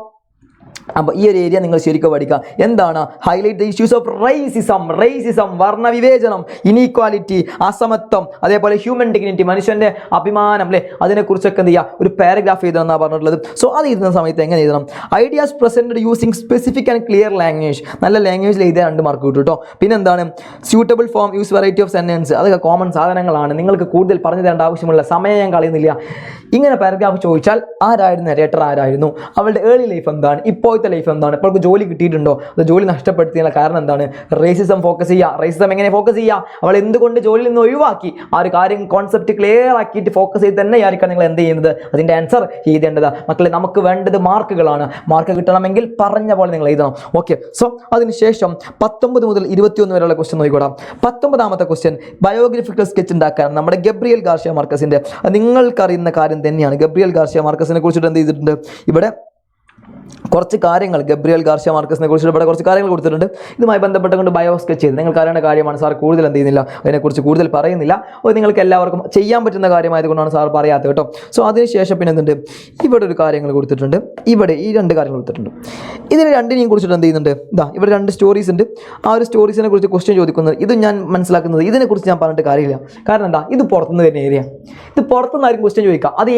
അപ്പോൾ ഈ ഒരു ഏരിയ നിങ്ങൾ ശരിക്കും പഠിക്കുക. എന്താണ്, highlight the issues of racism, വർണ്ണവിവേചനം, ഇനീക്വാലിറ്റി, അസമത്വം, അതേപോലെ ഹ്യൂമൻ ഡിഗ്നിറ്റി, മനുഷ്യൻ്റെ അഭിമാനം, അല്ലേ, അതിനെക്കുറിച്ചൊക്കെ എന്ത് ചെയ്യുക, ഒരു പാരഗ്രാഫ് എഴുതണമെന്നാണ് പറഞ്ഞിട്ടുള്ളത്. സോ അത് എഴുതുന്ന സമയത്ത് എങ്ങനെ എഴുതണം, ideas presented using specific and clear language, നല്ല ലാംഗ്വേജിൽ എഴുതിയാൽ 2 മാർക്ക് കിട്ടും കേട്ടോ. പിന്നെ എന്താണ്, suitable form, use variety of sentence, അതൊക്കെ കോമൺ സാധനങ്ങളാണ്, നിങ്ങൾക്ക് കൂടുതൽ പറഞ്ഞു തരേണ്ട ആവശ്യമുള്ള സമയം ഞാൻ കളയുന്നില്ല. ഇങ്ങനെ പാരഗ്രാഫ് ചോദിച്ചാൽ ആരായിരുന്നു നെറേറ്റർ, ആരായിരുന്നു, അവളുടെ ഏർലി ലൈഫ് എന്താണ്, ഇപ്പോഴത്തെ ലൈഫ് എന്താണ്, ഇപ്പോൾ ജോലി കിട്ടിയിട്ടുണ്ടോ, അത് ജോലി നഷ്ടപ്പെടുത്തിയുള്ള കാരണം എന്താണ്, റേസിസം ഫോക്കസ് ചെയ്യുക, റേസിസം എങ്ങനെ ഫോക്കസ് ചെയ്യുക, അവൾ എന്തുകൊണ്ട് ജോലിയിൽ നിന്ന് ഒഴിവാക്കി, ആ ഒരു കാര്യം കോൺസെപ്റ്റ് ക്ലിയർ ആക്കിയിട്ട് ഫോക്കസ് ചെയ്ത് തന്നെ ആയിരിക്കാം നിങ്ങൾ എന്ത് ചെയ്യുന്നത്, അതിൻ്റെ ആൻസർ എഴുതേണ്ടത്. മക്കളെ, നമുക്ക് വേണ്ടത് മാർക്കുകളാണ്. മാർക്ക് കിട്ടണമെങ്കിൽ പറഞ്ഞ പോലെ നിങ്ങൾ എഴുതണം. ഓക്കെ. സോ അതിനുശേഷം 19 മുതൽ 21 വരെയുള്ള ക്വസ്റ്റ്യൻ നോക്കിക്കോടാം. 19ാമത്തെ ക്വസ്റ്റ്യൻ, ബയോഗ്രഫിക്കൽ സ്കെച്ച് ഉണ്ടാക്കാൻ നമ്മുടെ ഗബ്രിയേൽ ഗാർഷ്യ മാർക്കസിൻ്റെ, നിങ്ങൾക്കറിയുന്ന കാര്യം തന്നെയാണ്. ഗബ്രിയേൽ ഗാർഷ്യ മാർക്കസിനെ കുറിച്ചിട്ട് എന്ത് ചെയ്തിട്ടുണ്ട്, ഇവിടെ കുറച്ച് കാര്യങ്ങൾ ഗബ്രിയൽ ഗാർഷ്യ മാർക്കസിനെ കുറിച്ച് ഇവിടെ കുറച്ച് കാര്യങ്ങൾ കൊടുത്തിട്ടുണ്ട്. ഇതുമായി ബന്ധപ്പെട്ടുകൊണ്ട് ബയോ സ്കെച്ച് ചെയ്ത് നിങ്ങൾക്ക് അറിയേണ്ട കാര്യമാണ്. സാർ കൂടുതൽ എന്ത് ചെയ്യുന്നില്ല, അതിനെക്കുറിച്ച് കൂടുതൽ പറയുന്നില്ല. അത് നിങ്ങൾക്ക് എല്ലാവർക്കും ചെയ്യാൻ പറ്റുന്ന കാര്യമായതുകൊണ്ടാണ് സാർ പറയാത്തത് കേട്ടോ. സോ അതിനുശേഷം പിന്നെ എന്തുണ്ട്, ഇവിടെ ഒരു കാര്യങ്ങൾ കൊടുത്തിട്ടുണ്ട്. ഇവിടെ ഈ 2 കാര്യങ്ങൾ കൊടുത്തിട്ടുണ്ട്. ഇതിന് രണ്ടിനെയും കുറിച്ചിട്ട് എന്ത് ചെയ്യുന്നുണ്ട്, ഇതാ ഇവിടെ 2 സ്റ്റോറീസ് ഉണ്ട്. ആ ഒരു സ്റ്റോറീസിനെ കുറിച്ച് ക്വസ്റ്റ്യൻ ചോദിക്കുന്നത്. ഇത് ഞാൻ മനസ്സിലാക്കുന്നത് ഇതിനെക്കുറിച്ച് ഞാൻ പറഞ്ഞിട്ട് കാര്യമില്ല. കാരണം എന്താ, ഇത് പുറത്തുനിന്ന് വരുന്ന ഏരിയ, ഇത് പുറത്തുനിന്നായിരിക്കും ക്വസ്റ്റ്യൻ ചോദിക്കുക. അത്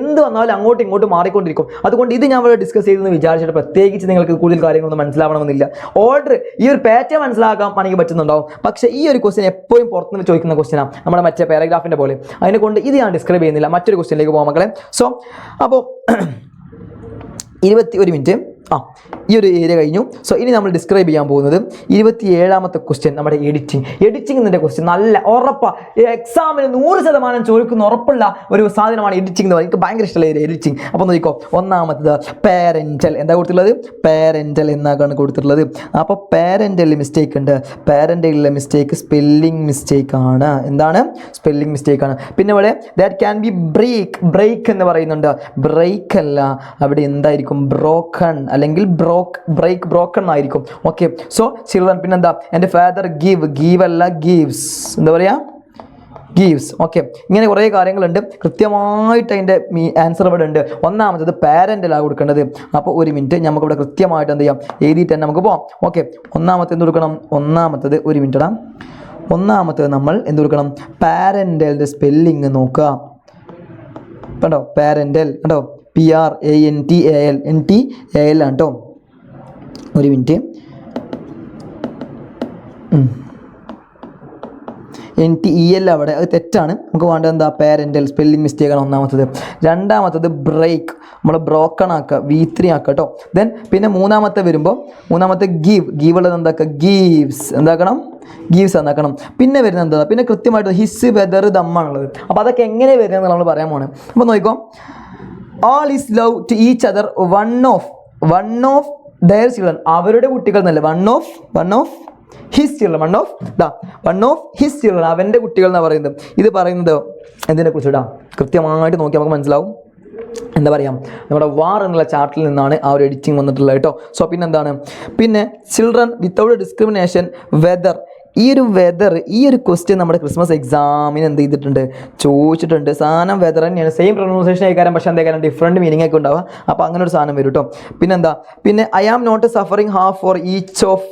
എന്ത് വന്നാലും അങ്ങോട്ടും ഇങ്ങോട്ടും മാറിക്കൊണ്ടിരിക്കും. അതുകൊണ്ട് ഇത് ഞാൻ ഇവിടെ ഡിസ്കസ് ചെയ്തെന്ന് വിചാരിച്ചിട്ട് പ്രത്യേകിച്ച് നിങ്ങൾക്ക് കൂടുതൽ കാര്യങ്ങളൊന്നും മനസ്സിലാവണമെന്നില്ല. ഓർഡർ ഈ ഒരു പാറ്റേൺ മനസ്സിലാക്കാൻ പണിക്ക് പറ്റുന്നുണ്ടാവും. പക്ഷേ ഈ ഒരു ക്വസ്റ്റ്യൻ എപ്പോഴും പുറത്തുനിന്ന് ചോദിക്കുന്ന ക്വസ്റ്റ്യനാണ്, നമ്മുടെ മറ്റേ പാരഗ്രാഫിൻ്റെ പോലെ. അതിനെക്കൊണ്ട് ഇത് ഞാൻ ഡിസ്ക്രൈബ് ചെയ്യുന്നില്ല. മറ്റൊരു ക്വസ്റ്റ്യനിലേക്ക് പോകാം മക്കളെ. സോ അപ്പോൾ 21 മിനിറ്റ് ഈ ഒരു ഏരിയ കഴിഞ്ഞു. സോ ഇനി നമ്മൾ ഡിസ്ക്രൈബ് ചെയ്യാൻ പോകുന്നത് 27ാമത്തെ ക്വസ്റ്റ്യൻ, നമ്മുടെ എഡിറ്റിംഗിൻ്റെ ക്വസ്റ്റ്യൻ. നല്ല ഉറപ്പാണ്, എക്സാമിന് 100% ചോദിക്കുന്ന ഉറപ്പുള്ള ഒരു സാധനമാണ് എഡിറ്റിംഗ് എന്ന് പറയുന്നത്. എനിക്ക് ഭയങ്കര ഇഷ്ടമുള്ള എഡിറ്റിംഗ്. അപ്പോൾ നോക്കിക്കോ, ഒന്നാമത്തത് പാരൻ്റൽ. എന്താ കൊടുത്തിട്ടുള്ളത്, പാരൻ്റൽ എന്നാണ് കൊടുത്തിട്ടുള്ളത്. അപ്പോൾ പാരൻ്റലിൽ മിസ്റ്റേക്ക് ഉണ്ട്. പാരൻ്റലിലെ മിസ്റ്റേക്ക് സ്പെല്ലിംഗ് മിസ്റ്റേക്ക് ആണ്. എന്താണ്, സ്പെല്ലിംഗ് മിസ്റ്റേക്ക് ആണ്. പിന്നെ ഇവിടെ ദാറ്റ് ക്യാൻ ബി ബ്രേക്ക് എന്ന് പറയുന്നുണ്ട്. ബ്രേക്ക് അല്ല, അവിടെ എന്തായിരിക്കും, ബ്രോക്കൺ അല്ലെങ്കിൽ ബ്രോക്കൺ ആയിരിക്കും. ഓക്കെ. So children. പിന്നെന്താ, എൻ്റെ ഫാദർ ഗീവ് അല്ല ഗീവ്സ്. എന്താ പറയുക, ഗീവ്സ്. ഓക്കെ. ഇങ്ങനെ കുറേ കാര്യങ്ങളുണ്ട്. കൃത്യമായിട്ട് അതിൻ്റെ ആൻസർ ഇവിടെ ഉണ്ട്. ഒന്നാമത്തത് പാരൻ്റലാണ് കൊടുക്കേണ്ടത്. അപ്പോൾ 1 മിനിറ്റ് നമുക്കിവിടെ കൃത്യമായിട്ട് എന്ത് ചെയ്യാം, എഴുതിയിട്ട് തന്നെ നമുക്ക് പോകാം. ഓക്കെ. ഒന്നാമത്തെ എന്ത് കൊടുക്കണം, ഒന്നാമത്തത് 1 മിനിറ്റ് ഇടാം. ഒന്നാമത്തത് നമ്മൾ എന്ത് കൊടുക്കണം, പാരൻ്റലിൻ്റെ സ്പെല്ലിങ് നോക്കുക. കണ്ടോ, പാരൻ്റൽ കണ്ടോ, PRANTAL ആണ് കേട്ടോ. 1 മിനിറ്റ്. NTEL അവിടെ, അത് തെറ്റാണ്. നമുക്ക് വേണ്ടത് എന്താ, പാരൻ്റൽ സ്പെല്ലിംഗ് മിസ്റ്റേക്കാണ് ഒന്നാമത്തത്. രണ്ടാമത്തത് ബ്രേക്ക്, നമ്മൾ ബ്രോക്കൺ ആക്കുക, V3 ആക്കുക കേട്ടോ. ദെൻ പിന്നെ മൂന്നാമത്തെ ഗീവ് ഉള്ളത് എന്താക്കുക, ഗീവ്സ് എന്താക്കണം, ഗീവ്സ് എന്നാക്കണം. പിന്നെ വരുന്നത് എന്താ, പിന്നെ കൃത്യമായിട്ട് ഹിസ് വെദർ ദമ്മാണുള്ളത്. അപ്പോൾ അതൊക്കെ എങ്ങനെ വരുന്നത് നമ്മൾ പറയാൻ പോകണം. അപ്പോൾ നോക്കിക്കോ, all is love to each other, one of their children, അവരുടെ കുട്ടികൾ എന്നല്ല, one of his children, one of his children, അവൻ്റെ കുട്ടികൾ എന്നാണ് പറയുന്നത്. ഇത് പറയുന്നത് എന്തിനെ കുറിച്ചിടാം, കൃത്യമായിട്ട് നോക്കി നമുക്ക് മനസ്സിലാവും. എന്താ പറയുക, നമ്മുടെ വാർ എന്നുള്ള ചാപ്റ്ററിൽ നിന്നാണ് ആ ഒരു എഡിറ്റിംഗ് വന്നിട്ടുള്ളത് കേട്ടോ. സോ പിന്നെന്താണ്, പിന്നെ ചിൽഡ്രൻ വിത്തൗട്ട് ഡിസ്ക്രിമിനേഷൻ വെദർ. ഈ ഒരു ക്വസ്റ്റ്യൻ നമ്മുടെ ക്രിസ്മസ് എക്സാമിന് എന്ത് ചെയ്തിട്ടുണ്ട്, ചോദിച്ചിട്ടുണ്ട്. സാധനം വെദർ തന്നെയാണ്, സെയിം പ്രൊനൗൺസിയേഷൻ ആയിക്കാരം, പക്ഷേ എന്താ ഡിഫറെൻറ്റ് മീനിങ് ഒക്കെ ഉണ്ടാവുക. അപ്പോൾ അങ്ങനെ ഒരു സാധനം വരും കേട്ടോ. പിന്നെ I am not suffering half for each of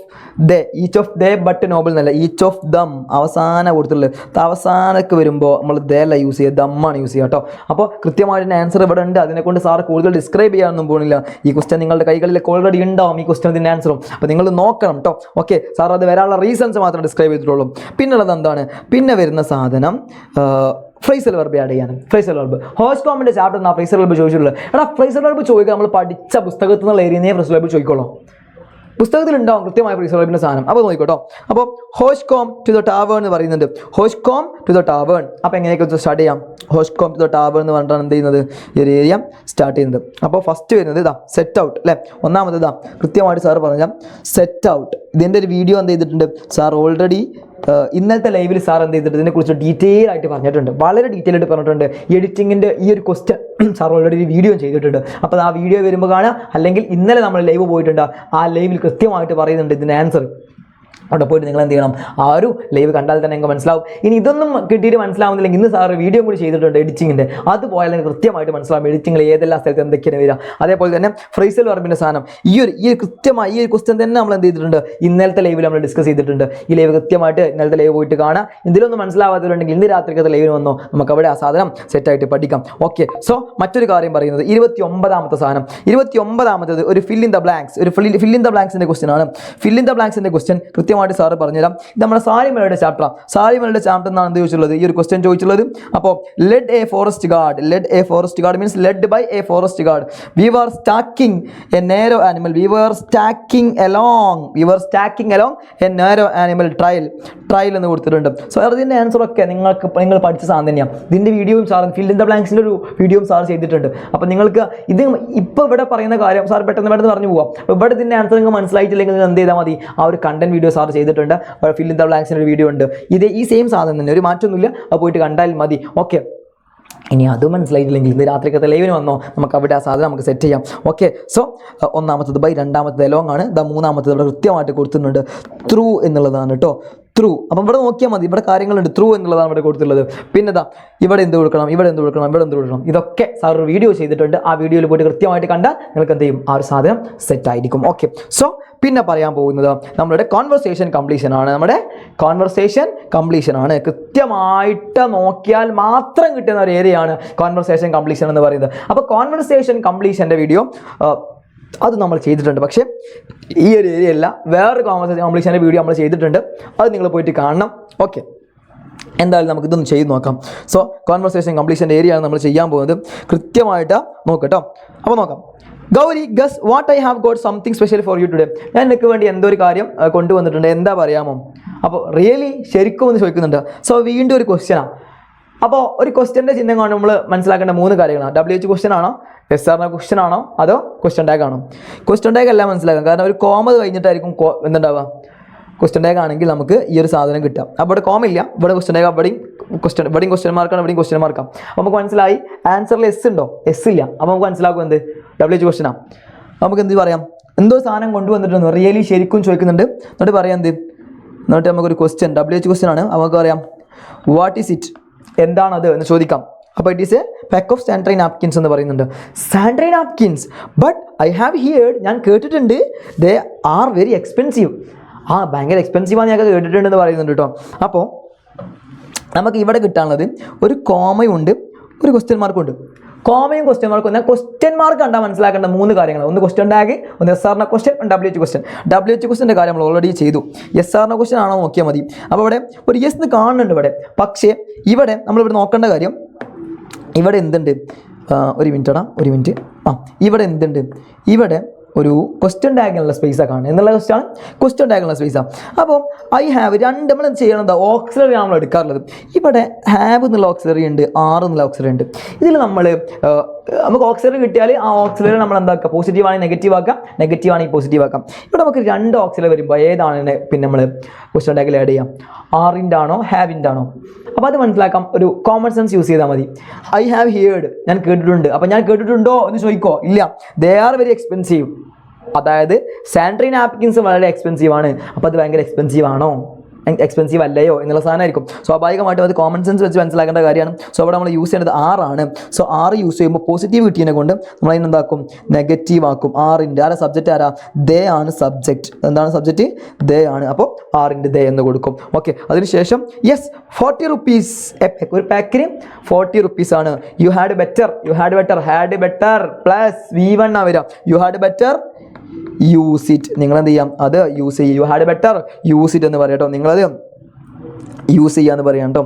them but noble എന്നല്ല, ഈച്ച് ഓഫ് ദം അവസാനം കൊടുത്തിട്ടുള്ളത്. അവസാനമൊക്കെ വരുമ്പോൾ നമ്മൾ ദേ അല്ല യൂസ് ചെയ്യുക, ദമ്മാണ് യൂസ് ചെയ്യുക കേട്ടോ. അപ്പോൾ കൃത്യമായിട്ട് ആൻസർ ഇവിടെ ഉണ്ട്. അതിനെക്കൊണ്ട് സാർ കൂടുതൽ ഡിസ്ക്രൈബ് ചെയ്യാനൊന്നും പോകുന്നില്ല. ഈ ക്വസ്റ്റ്യൻ നിങ്ങളുടെ കൈകളിലേക്ക് ഓൾറെഡി ഉണ്ടാവും, ഈ ക്വസ്റ്റ്യൻ്റെ ആൻസറും. അപ്പോൾ നിങ്ങൾ നോക്കണം കേട്ടോ. ഓക്കെ, സാർ അത് വരാനുള്ള റീസൺസ് മാത്രം ഡിസ്ക്രൈബ് ചെയ്തിട്ടുള്ളൂ. പിന്നുള്ളത് എന്താണ്, പിന്നെ വരുന്ന സാധനം ഫ്രൈസൽ വെർബ് ആഡ് ചെയ്യാൻ. ഫ്രൈസൽ വെർബ് ഹോസ്കോമിൻ്റെ ചാപ്റ്റർ എന്നാ ഫ്രൈസൽ വെർബ് ചോദിച്ചിട്ടുള്ളത്. ഫ്രൈസൽ വെർബ് ചോദിക്കുക, നമ്മൾ പഠിച്ച പുസ്തകത്തിൽ നിന്നുള്ള ഏരിയനെ ഫ്രൈസൽ വെർബ് ചോദിക്കോളൂ. പുസ്തകത്തിലുണ്ടാവും കൃത്യമായ ഫ്രൈസൽ വെർബിൻ്റെ സാധനം. അപ്പോൾ നോക്കിക്കോട്ടോ. അപ്പോൾ ഹോഷ്കോം ടു ദ ടാവേൺ എന്ന് പറയുന്നുണ്ട്. ഹോഷ്കോം ടു ദ ടാവേൺ. അപ്പോൾ എങ്ങനെയൊക്കെ സ്റ്റാർട്ട് ചെയ്യാം, ഹോഷ്കോം ടു ദ ടാവേൺ എന്ന് പറഞ്ഞിട്ടാണ് എന്ത് ചെയ്യുന്നത്, ഈ ഒരു ഏരിയ സ്റ്റാർട്ട് ചെയ്യുന്നത്. അപ്പോൾ ഫസ്റ്റ് വരുന്നത് ഇതാ സെറ്റ് ഔട്ട് അല്ലേ. ഒന്നാമത് ഇതാ കൃത്യമായിട്ട് സാർ പറഞ്ഞാൽ സെറ്റ് ഔട്ട്. ഇതിൻ്റെ ഒരു വീഡിയോ എന്ത് ചെയ്തിട്ടുണ്ട് സാർ ഓൾറെഡി ഇന്നലത്തെ ലൈവിൽ സാർ എന്ത് ചെയ്തിട്ട് ഇതിനെക്കുറിച്ച് ഡീറ്റെയിൽ ആയിട്ട് പറഞ്ഞിട്ടുണ്ട്, വളരെ ഡീറ്റെയിൽ ആയിട്ട് പറഞ്ഞിട്ടുണ്ട്. എഡിറ്റിങ്ങിൻ്റെ ഈ ഒരു ക്വസ്റ്റ്യൻ സാർ ഓൾറെഡി ഒരു വീഡിയോ ചെയ്തിട്ടുണ്ട്. അപ്പോൾ ആ വീഡിയോ വരുമ്പോൾ കാണാം, അല്ലെങ്കിൽ ഇന്നലെ നമ്മൾ ലൈവ് പോയിട്ടുണ്ട്, ആ ലൈവിൽ കൃത്യമായിട്ട് പറയുന്നുണ്ട് ഇതിൻ്റെ ആൻസർ. അവിടെ പോയിട്ട് നിങ്ങൾ എന്ത് ചെയ്യണം, ആ ഒരു ലൈവ് കണ്ടാൽ തന്നെ നിങ്ങൾക്ക് മനസ്സിലാവും. ഇനി ഇതൊന്നും കിട്ടിയിട്ട് മനസ്സിലാവുന്നില്ലെങ്കിൽ ഇന്ന് സാർ വീഡിയോ കൂടി ചെയ്തിട്ടുണ്ട് എഡിറ്റിങ്ങിൻ്റെ, അത് പോയാൽ നിങ്ങൾക്ക് കൃത്യമായിട്ട് മനസ്സിലാവും എഡിറ്റിങ്ങിൽ ഏതെല്ലാം സ്ഥലത്ത് എന്തൊക്കെയാണ് വരിക. അതേപോലെ തന്നെ ഫ്രൈസൽ വെർബിൻ്റെ സാധനം ഈ ഒരു കൃത്യമായി ഈ ഒരു ക്വസ്റ്റ്യൻ തന്നെ നമ്മൾ എന്ത് ചെയ്തിട്ടുണ്ട്, ഇന്നലത്തെ ലൈവിൽ നമ്മൾ ഡിസ്കസ് ചെയ്തിട്ടുണ്ട്. ഈ ലൈവ് കൃത്യമായിട്ട് ഇന്നലത്തെ ലൈവ് പോയിട്ട് കാണാം. ഇതിലൊന്നും മനസ്സിലാവാത്തവരുണ്ടെങ്കിൽ ഇന്ന് രാത്രിക്കത്തെ ലൈവിന് വന്നോ, നമുക്ക് അവിടെ ആ സാധനം സെറ്റായിട്ട് പഠിക്കാം. ഓക്കെ. സോ മറ്റൊരു കാര്യം പറയുന്നത് 29ാമത്തെ സാധനം. 29ാമത്തേത് ഒരു ഫിൽ ഇൻ ദ ബ്ലാങ്ക്സ്, ഒരു ഫിൽ ഇൻ ദ ബ്ലാങ്ക്സിൻ്റെ ക്വസ്റ്റ്യൻ ആണ്. ഫിൽ ഇൻ ദ ബ്ലാങ്ക്സിൻ്റെ ക്വസ്റ്റ്യൻ കൃത്യമായിട്ട് സാറ് പറഞ്ഞുതരാം. ഇത് നമ്മുടെ സാലിമലയുടെ ചാപ്റ്ററാണ്. സാലിമലയുടെ ചാപ്റ്റർ എന്നാണ് എന്ത് ചോദിച്ചിട്ടുള്ളത്, ഈ ഒരു ക്വസ്റ്റ്യൻ ചോദിച്ചിട്ടുള്ളത്. അപ്പോൾ led a forest guard means led by a forest guard. We were stalking a narrow animal. We were stalking along a narrow animal trail എന്ന് കൊടുത്തിട്ടുണ്ട്. സോ അതിൻ്റെ ആൻസറൊക്കെ നിങ്ങൾ പഠിച്ച സാധനം തന്നെയാണ്. ഇതിൻ്റെ വീഡിയോയും സാർ ഫിൽ ഇൻ ദ ബ്ലാങ്ക്സിൻ്റെ ഒരു വീഡിയോയും സാർ ചെയ്തിട്ടുണ്ട്. അപ്പോൾ നിങ്ങൾക്ക് ഇത് ഇപ്പോൾ ഇവിടെ പറയുന്ന കാര്യം സാർ പെട്ടെന്ന് പറഞ്ഞു പോകാം. അപ്പോൾ ഇവിടെ ഇതിൻ്റെ ആൻസർ നിങ്ങൾ മനസ്സിലായിട്ടില്ലെങ്കിൽ നിങ്ങൾ എന്ത് ചെയ്താൽ മതി, ആ ഒരു കണ്ടന്റ് വീഡിയോ സാർ ചെയ്തിട്ടുണ്ട്. ഫിൽ ഇൻ ദ ബ്ലാങ്ക്സിൻ്റെ ഒരു വീഡിയോ ഉണ്ട്. ഈ സെയിം സാധനം തന്നെ, ഒരു മാറ്റമൊന്നുമില്ല. അത് പോയിട്ട് കണ്ടാൽ മതി. ഓക്കെ. ഇനി അത് മനസ്സിലായിട്ടില്ലെങ്കിൽ ഇന്ന് രാത്രിക്കത്തെ ലൈവിന് വന്നോ, നമുക്ക് അവിടെ ആ സാധനം നമുക്ക് സെറ്റ് ചെയ്യാം. ഓക്കെ, സോ ഒന്നാമത്തത് ബൈ, രണ്ടാമത്തത് ലോങ് ആണ്. മൂന്നാമത്തത് ഇവിടെ കൃത്യമായിട്ട് കൊടുത്തിട്ടുണ്ട് ത്രൂ എന്നുള്ളതാണ് കേട്ടോ, ത്രൂ. അപ്പം ഇവിടെ നോക്കിയാൽ മതി, ഇവിടെ കാര്യങ്ങളുണ്ട്. ത്രൂ എന്നുള്ളതാണ് ഇവിടെ കൊടുത്തിട്ടുള്ളത്. പിന്നെ ഇവിടെ എന്ത് കൊടുക്കണം, ഇവിടെ എന്ത് കൊടുക്കണം, ഇവിടെ എന്ത് കൊടുക്കണം, ഇതൊക്കെ സാർ ഒരു വീഡിയോ ചെയ്തിട്ടുണ്ട്. ആ വീഡിയോയിൽ പോയിട്ട് കൃത്യമായിട്ട് കണ്ടാൽ നിങ്ങൾക്ക് എന്ത് ചെയ്യും, ആ ഒരു സാധനം സെറ്റ് ആയിരിക്കും. ഓക്കെ, സോ പിന്നെ പറയാൻ പോകുന്നത് നമ്മളുടെ കോൺവെർസേഷൻ കംപ്ലീഷൻ ആണ്. നമ്മുടെ കോൺവെർസേഷൻ കംപ്ലീഷൻ ആണ്. കൃത്യമായിട്ട് നോക്കിയാൽ മാത്രം കിട്ടുന്ന ഒരു ഏരിയയാണ് കോൺവെർസേഷൻ കംപ്ലീഷൻ എന്ന് പറയുന്നത്. അപ്പോൾ കോൺവെർസേഷൻ കംപ്ലീഷൻ്റെ വീഡിയോ അത് നമ്മൾ ചെയ്തിട്ടുണ്ട്. പക്ഷേ ഈ ഒരു ഏരിയ അല്ല, വേറൊരു കോൺവെർസേഷൻ കംപ്ലീഷൻ്റെ വീഡിയോ നമ്മൾ ചെയ്തിട്ടുണ്ട്. അത് നിങ്ങൾ പോയിട്ട് കാണണം. ഓക്കെ, എന്തായാലും നമുക്ക് ഇതൊന്ന് ചെയ്ത് നോക്കാം. സോ കോൺവെർസേഷൻ കംപ്ലീഷൻ്റെ ഏരിയയാണ് നമ്മൾ ചെയ്യാൻ പോകുന്നത്. കൃത്യമായിട്ട് നോക്കട്ടോ. അപ്പോൾ നോക്കാം. Gauri, guess what I have got something special for you today. ഞാൻ എനിക്ക് വേണ്ടി എന്തോ ഒരു കാര്യം കൊണ്ടുവന്നിട്ടുണ്ട്, എന്താ പറയാമോ? അപ്പോൾ റിയലി ശരിക്കും ഒന്ന് ചോദിക്കുന്നുണ്ട്. സോ വീണ്ടും ഒരു ക്വസ്റ്റ്യനാണ്. അപ്പോൾ ഒരു ക്വസ്റ്റ്യൻ്റെ ചിഹ്നം കാണുമ്പോൾ നമ്മൾ മനസ്സിലാക്കേണ്ട 3 കാര്യങ്ങളാണ്. WH ക്വസ്റ്റ്യൻ ആണോ, SR ക്വസ്റ്റ്യൻ ആണോ, അതോ ക്വസ്റ്റ്യൻ ടാഗ് ആണോ? ക്വസ്റ്റ്യൻ ടാഗ് എല്ലാം മനസ്സിലാക്കാം, കാരണം ഒരു കോമ കഴിഞ്ഞിട്ടായിരിക്കും എന്തുണ്ടാവുക. ക്വസ്റ്റ്യൻ ടാഗ് ആണെങ്കിൽ നമുക്ക് ഈ ഒരു സാധനം കിട്ടാം. അപ്പോൾ ഇവിടെ കോമ ഇല്ല, ഇവിടെ ക്വസ്റ്റ്യൻ ടാഗ്, ഇവിടെയും ക്വസ്റ്റ്യൻ മാർക്കാണ്, ഇവിടെയും ക്വസ്റ്റ്യൻ മാർക്കാണ്. അപ്പോൾ നമുക്ക് മനസ്സിലായി ആൻസറിൽ S ഉണ്ടോ, S ഇല്ല. അപ്പോൾ നമുക്ക് മനസ്സിലാക്കും എന്ത് WH ക്വസ്റ്റ്യനാണ്. നമുക്ക് എന്ത് പറയാം, എന്തോ സാധനം കൊണ്ടുവന്നിട്ടുണ്ട്, റിയലി ശരിക്കും ചോദിക്കുന്നുണ്ട്. എന്നിട്ട് പറയാം എന്ത്, എന്നിട്ട് നമുക്കൊരു ക്വസ്റ്റ്യൻ WH ക്വസ്റ്റ്യൻ ആണ്. നമുക്ക് പറയാം വാട്ട് ഈസ് ഇറ്റ്, എന്താണത് എന്ന് ചോദിക്കാം. അപ്പോൾ it is a pack of sanitary napkins എന്ന് പറയുന്നുണ്ട്. Sanitary napkins, but I have heard, ഞാൻ കേട്ടിട്ടുണ്ട്, ദേ ആർ വെരി എക്സ്പെൻസീവ്. ഭയങ്കര എക്സ്പെൻസീവാണ് ഞാൻ കേട്ടിട്ടുണ്ടെന്ന് പറയുന്നുണ്ട് കേട്ടോ. അപ്പോൾ നമുക്ക് ഇവിടെ കിട്ടാനുള്ളത് ഒരു കോമയുണ്ട്, ഒരു ക്വസ്റ്റ്യൻ മാർക്കും ഉണ്ട്. കോമയും ക്വസ്റ്റ്യൻ മാർക്കും. എന്നാൽ ക്വസ്റ്റ്യൻ മാർക്ക് കണ്ടാൽ മനസ്സിലാക്കേണ്ട 3 കാര്യങ്ങൾ. ഒന്ന് ക്വസ്റ്റ്യൻ ടാഗ്, ഒന്ന് SR question, WH question. WH ക്വസ്റ്റ്യൻ്റെ കാര്യം നമ്മൾ ഓൾറെഡി ചെയ്തു. SR ക്വസ്റ്റ്യൻ ആണോ നോക്കിയാൽ മതി. അപ്പോൾ ഇവിടെ ഒരു യെസ് എന്ന് കാണുന്നുണ്ട് ഇവിടെ. പക്ഷേ ഇവിടെ നമ്മളിവിടെ നോക്കേണ്ട കാര്യം, ഇവിടെ എന്തുണ്ട്, ഒരു മിനിറ്റ്. ഇവിടെ എന്തുണ്ട്, ഇവിടെ ഒരു ക്വസ്റ്റ്യൻ ടാഗിനുള്ള സ്പേസാണ് കാണുന്നത് എന്നുള്ള ക്വസ്റ്റ്യൻ, ക്വസ്റ്റ്യൻ ടാഗിനുള്ള സ്പേസാണ്. അപ്പോൾ ഐ ഹാവ് നമ്മൾ ചെയ്യണത് ഓക്സിലറി നമ്മൾ എടുക്കാറുള്ളത്. ഇവിടെ ഹാവ് എന്നുള്ള ഓക്സിലറി ഉണ്ട്, ആർ എന്നുള്ള ഓക്സിലറി ഉണ്ട്. ഇതിൽ നമുക്ക് ഓക്സിലറി കിട്ടിയാൽ ആ ഓക്സിലറി നമ്മൾ എന്താക്കുക, പോസിറ്റീവ് ആണെങ്കിൽ നെഗറ്റീവ് ആക്കാം, നെഗറ്റീവ് ആണെങ്കിൽ പോസിറ്റീവ് ആക്കാം. ഇവിടെ നമുക്ക് 2 ഓക്സിലറി വരുമ്പോൾ ഏതാണ് പിന്നെ നമ്മൾ ക്വസ്റ്റ്യൻ ടാഗിൽ ആഡ് ചെയ്യാം, ആറിൻ്റെ ആണോ ഹാവിൻ്റെ ആണോ? അപ്പോൾ അത് മനസ്സിലാക്കാം, ഒരു കോമൺ സെൻസ് യൂസ് ചെയ്താൽ മതി. ഐ ഹാവ് ഹിയർഡ്, ഞാൻ കേട്ടിട്ടുണ്ട്. അപ്പോൾ ഞാൻ കേട്ടിട്ടുണ്ടോ എന്ന് ചോദിക്കോ, ഇല്ല. They are very expensive. അതായത് സാനിറ്ററി നാപ്കിൻസ് വളരെ എക്സ്പെൻസീവ് ആണ്. അപ്പോൾ അത് ഭയങ്കര എക്സ്പെൻസീവ് ആണോ, എക്സ്പെൻസീവ് അല്ലയോ എന്നുള്ള സാധനമായിരിക്കും. സ്വാഭാവികമായിട്ടും അത് കോമൺ സെൻസ് വെച്ച് മനസ്സിലാക്കേണ്ട കാര്യമാണ്. സോ അവിടെ നമ്മൾ യൂസ് ചെയ്യുന്നത് ആറാണ്. സോ 6 യൂസ് ചെയ്യുമ്പോൾ പോസിറ്റീവ് കിട്ടിയതിനെ കൊണ്ട് നമ്മൾ അതിനെന്താക്കും, നെഗറ്റീവ് ആക്കും. ആറിൻ്റെ സബ്ജക്റ്റ് ആരാ, ദേ ആണ് സബ്ജക്റ്റ്. എന്താണ് സബ്ജക്റ്റ്, ദേ ആണ്. അപ്പോൾ ആറിൻ്റെ ദേ എന്ന് കൊടുക്കും. ഓക്കെ, അതിനുശേഷം യെസ് 40 റുപ്പീസ് ഒരു പാക്കിന് 40 റുപ്പീസ് ആണ്. You had better plus V1 ആ വരിക. You had better use it. നിങ്ങൾ എന്ത് ചെയ്യാം, അത് യൂസ് ചെയ്യുക. You had better use it എന്ന് പറയാം കേട്ടോ. നിങ്ങളത് യൂസ് ചെയ്യാന്ന് പറയാം കേട്ടോ.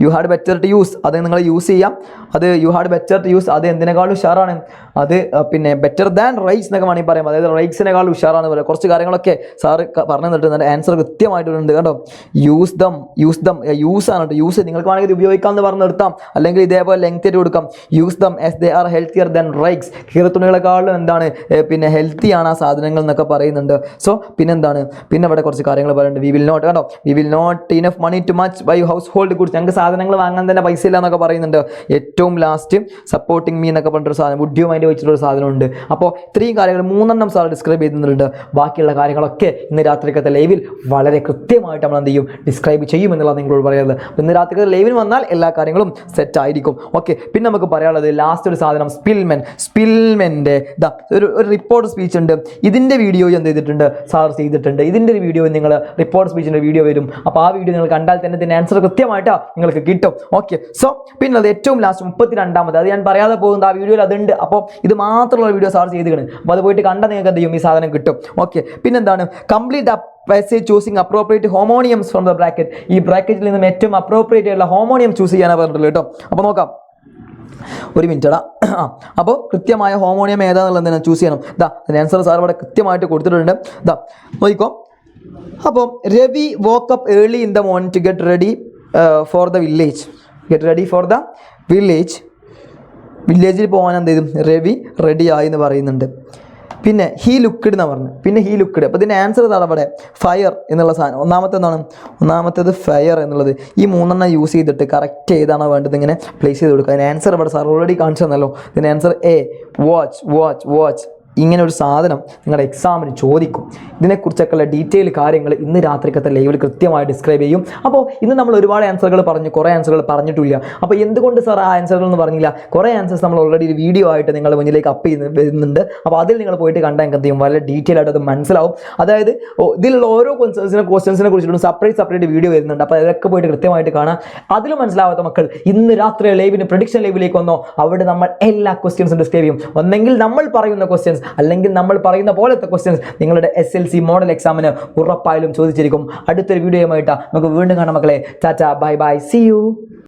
You had better to use, അത് നിങ്ങൾ യൂസ് ചെയ്യാം. അത് you had better to use, അത് എന്തിനേക്കാളും ഉഷാറാണ്. അത് പിന്നെ ബെറ്റർ ദാൻ റൈറ്റ്സ് എന്നൊക്കെ വേണമെങ്കിൽ പറയാം. അതായത് റൈറ്റ്സിനേക്കാളും ഉഷാറാണ് പറയാം. കുറച്ച് കാര്യങ്ങളൊക്കെ സാറ് പറഞ്ഞു തന്നിട്ട് ആൻസർ കൃത്യമായിട്ടുണ്ട് കേട്ടോ. യൂസ് ദം യൂസ് ആണ് കേട്ടോ. യൂസ് നിങ്ങൾക്ക് വേണമെങ്കിൽ ഇത് ഉപയോഗിക്കാമെന്ന് പറഞ്ഞ് നിർത്താം, അല്ലെങ്കിൽ ഇതേപോലെ ലെങ്ത് ആയിട്ട് കൊടുക്കാം. Use them as they are healthier than rights. കീറത്തുണികളെക്കാളും എന്താണ് പിന്നെ ഹെൽത്തിയാണ് ആ സാധനങ്ങൾ എന്നൊക്കെ പറയുന്നുണ്ട്. സോ പിന്നെന്താണ്, പിന്നെ ഇവിടെ കുറച്ച് കാര്യങ്ങൾ പറയുന്നുണ്ട്. We will not enough money to much buy household goods. ഞങ്ങൾക്ക് സാധനങ്ങൾ വാങ്ങാൻ തന്നെ പൈസ ഇല്ല എന്നൊക്കെ പറയുന്നുണ്ട്. ഏറ്റവും ലാസ്റ്റ് സപ്പോർട്ടിങ് മീ എന്നൊക്കെ പറഞ്ഞൊരു സാധനം, വുഡ് യു മൈൻഡ് വെച്ചിട്ടൊരു സാധനമുണ്ട്. അപ്പോൾ ഇത്രയും കാര്യങ്ങൾ 3 സാർ ഡിസ്ക്രൈബ് ചെയ്യുന്നുണ്ട്. ബാക്കിയുള്ള കാര്യങ്ങളൊക്കെ ഇന്ന് രാത്രിക്കത്തെ ലൈവിൽ വളരെ കൃത്യമായിട്ട് നമ്മൾ എന്ത് ചെയ്യും, ഡിസ്ക്രൈബ് ചെയ്യും എന്നുള്ളത് നിങ്ങളോട് പറയുന്നത്. ഇന്ന് രാത്രിക്കത്തെ ലൈവിൽ വന്നാൽ എല്ലാ കാര്യങ്ങളും സെറ്റ് ആയിരിക്കും. ഓക്കെ, പിന്നെ നമുക്ക് പറയാനുള്ളത് ലാസ്റ്റ് ഒരു സാധനം, സ്പിൽമെൻ്റെ ഒരു റിപ്പോർട്ട് സ്പീച്ച് ഉണ്ട്. ഇതിൻ്റെ വീഡിയോ എന്ത് ചെയ്തിട്ടുണ്ട്, സാർ ചെയ്തിട്ടുണ്ട്. ഇതിൻ്റെ ഒരു വീഡിയോ നിങ്ങൾ റിപ്പോർട്ട് സ്പീച്ചിൻ്റെ വീഡിയോ വരും. അപ്പോൾ ആ വീഡിയോ നിങ്ങൾ കണ്ടാൽ തന്നെ ഇതിൻ്റെ ആൻസർ കൃത്യമായിട്ട് നിങ്ങൾക്ക് കിട്ടും. ഓക്കെ, സോ പിന്നെ അത് ഏറ്റവും ലാസ്റ്റ് 32ാമത്, അത് ഞാൻ പറയാതെ പോകുന്നത് ആ വീഡിയോയിൽ അതുണ്ട്. അപ്പോൾ ഇത് മാത്രമുള്ള വീഡിയോ സാർ ചെയ്തിരിക്കണം. അപ്പോൾ അത് പോയിട്ട് കണ്ടാൽ നിങ്ങൾക്ക് എന്ത് ചെയ്യും, ഈ സാധനം കിട്ടും. ഓക്കെ, പിന്നെന്താണ്, complete passage choosing appropriate homonyms from the bracket. ഈ ബ്രാക്കറ്റിൽ നിന്നും ഏറ്റവും അപ്രോപ്രിയേറ്റ് ആയിട്ടുള്ള ഹോമോണിയം ചൂസ് ചെയ്യാനാണ് പറഞ്ഞിട്ടുള്ളത് കേട്ടോ. അപ്പോൾ നോക്കാം, ഒരു മിനിറ്റടാ. അപ്പോൾ കൃത്യമായ ഹോമോണിയം ഏതാണെന്നുള്ളത് ചൂസ് ചെയ്യണം. അതിന് ആൻസർ സാർ ഇവിടെ കൃത്യമായിട്ട് കൊടുത്തിട്ടുണ്ട്. നോക്കിക്കോ. അപ്പോൾ Ravi woke up early in the morning to get ready for the village. വില്ലേജിൽ പോകാൻ എന്ത് ചെയ്തു, രവി റെഡി ആയി എന്ന് പറയുന്നുണ്ട്. പിന്നെ ഹീ ലുക്ക്ഡ് എന്ന് പറഞ്ഞു, പിന്നെ ഹീ ലുക്ക്ഡ്. അപ്പോൾ ഇതിൻ്റെ ആൻസർ ഇതാണ് അവിടെ ഫയർ എന്നുള്ള സാധനം. ഒന്നാമത്തേത് ഫയർ എന്നുള്ളത്. ഈ മൂന്നെണ്ണം യൂസ് ചെയ്തിട്ട് കറക്റ്റ് ഏതാണോ വേണ്ടത് ഇങ്ങനെ പ്ലേസ് ചെയ്ത് കൊടുക്കുക. അതിന് ആൻസർ ഇവിടെ സാർ ഓൾറെഡി കാണിച്ചു തന്നല്ലോ. ഇതിൻ്റെ ആൻസർ എ വാച്ച്. ഇങ്ങനെ ഒരു സാധനം നിങ്ങളുടെ എക്സാമിന് ചോദിക്കും. ഇതിനെക്കുറിച്ചൊക്കെയുള്ള ഡീറ്റെയിൽ കാര്യങ്ങൾ ഇന്ന് രാത്രിക്കത്തെ ലൈവിൽ കൃത്യമായി ഡിസ്ക്രൈബ് ചെയ്യും. അപ്പോൾ ഇന്ന് നമ്മൾ ഒരുപാട് ആൻസറുകൾ പറഞ്ഞു, കുറേ ആൻസറുകൾ പറഞ്ഞിട്ടില്ല. അപ്പോൾ എന്തുകൊണ്ട് സാർ ആ ആൻസറുകൾ എന്ന് പറഞ്ഞില്ല? കുറേ ആൻസേഴ്സ് നമ്മൾ ഓൾറെഡി ഒരു വീഡിയോ ആയിട്ട് നിങ്ങളുടെ മുന്നിലേക്ക് അപ്പ് ചെയ്ത് വരുന്നുണ്ട്. അപ്പോൾ അതിൽ നിങ്ങൾ പോയിട്ട് കണ്ടാൽ എന്ത് ചെയ്യും, വളരെ ഡീറ്റെയിൽ ആയിട്ട് അത് മനസ്സിലാവും. അതായത് ഇതിലുള്ള ഓരോ ക്വസ്റ്റ്യൻസിനെ കുറിച്ചിട്ടും സെപ്പറേറ്റ് വീഡിയോ വരുന്നുണ്ട്. അപ്പോൾ അതൊക്കെ പോയിട്ട് കൃത്യമായിട്ട് കാണാം. അതിലും മനസ്സിലാവാത്ത മക്കൾ ഇന്ന് രാത്രി ലൈവിന് പ്രഡിക്ഷൻ ലൈവിലേക്ക് വന്നോ, അവിടെ നമ്മൾ എല്ലാ ക്വസ്റ്റ്യൻസും ഡിസ്ക്രൈബ് ചെയ്യും. ഒന്നെങ്കിൽ നമ്മൾ പറയുന്ന ക്വസ്റ്റ്യൻസ് അല്ലെങ്കിൽ നമ്മൾ പറയുന്ന പോലത്തെ ക്വസ്റ്റ്യൻസ് നിങ്ങളുടെ SLC മോഡൽ എക്സാമിന് ഉറപ്പായാലും ചോദിച്ചിരിക്കും. അടുത്തൊരു വീഡിയോയുമായിട്ട് നമുക്ക് വീണ്ടും കാണാം മക്കളെ. Tata, bye bye, see U.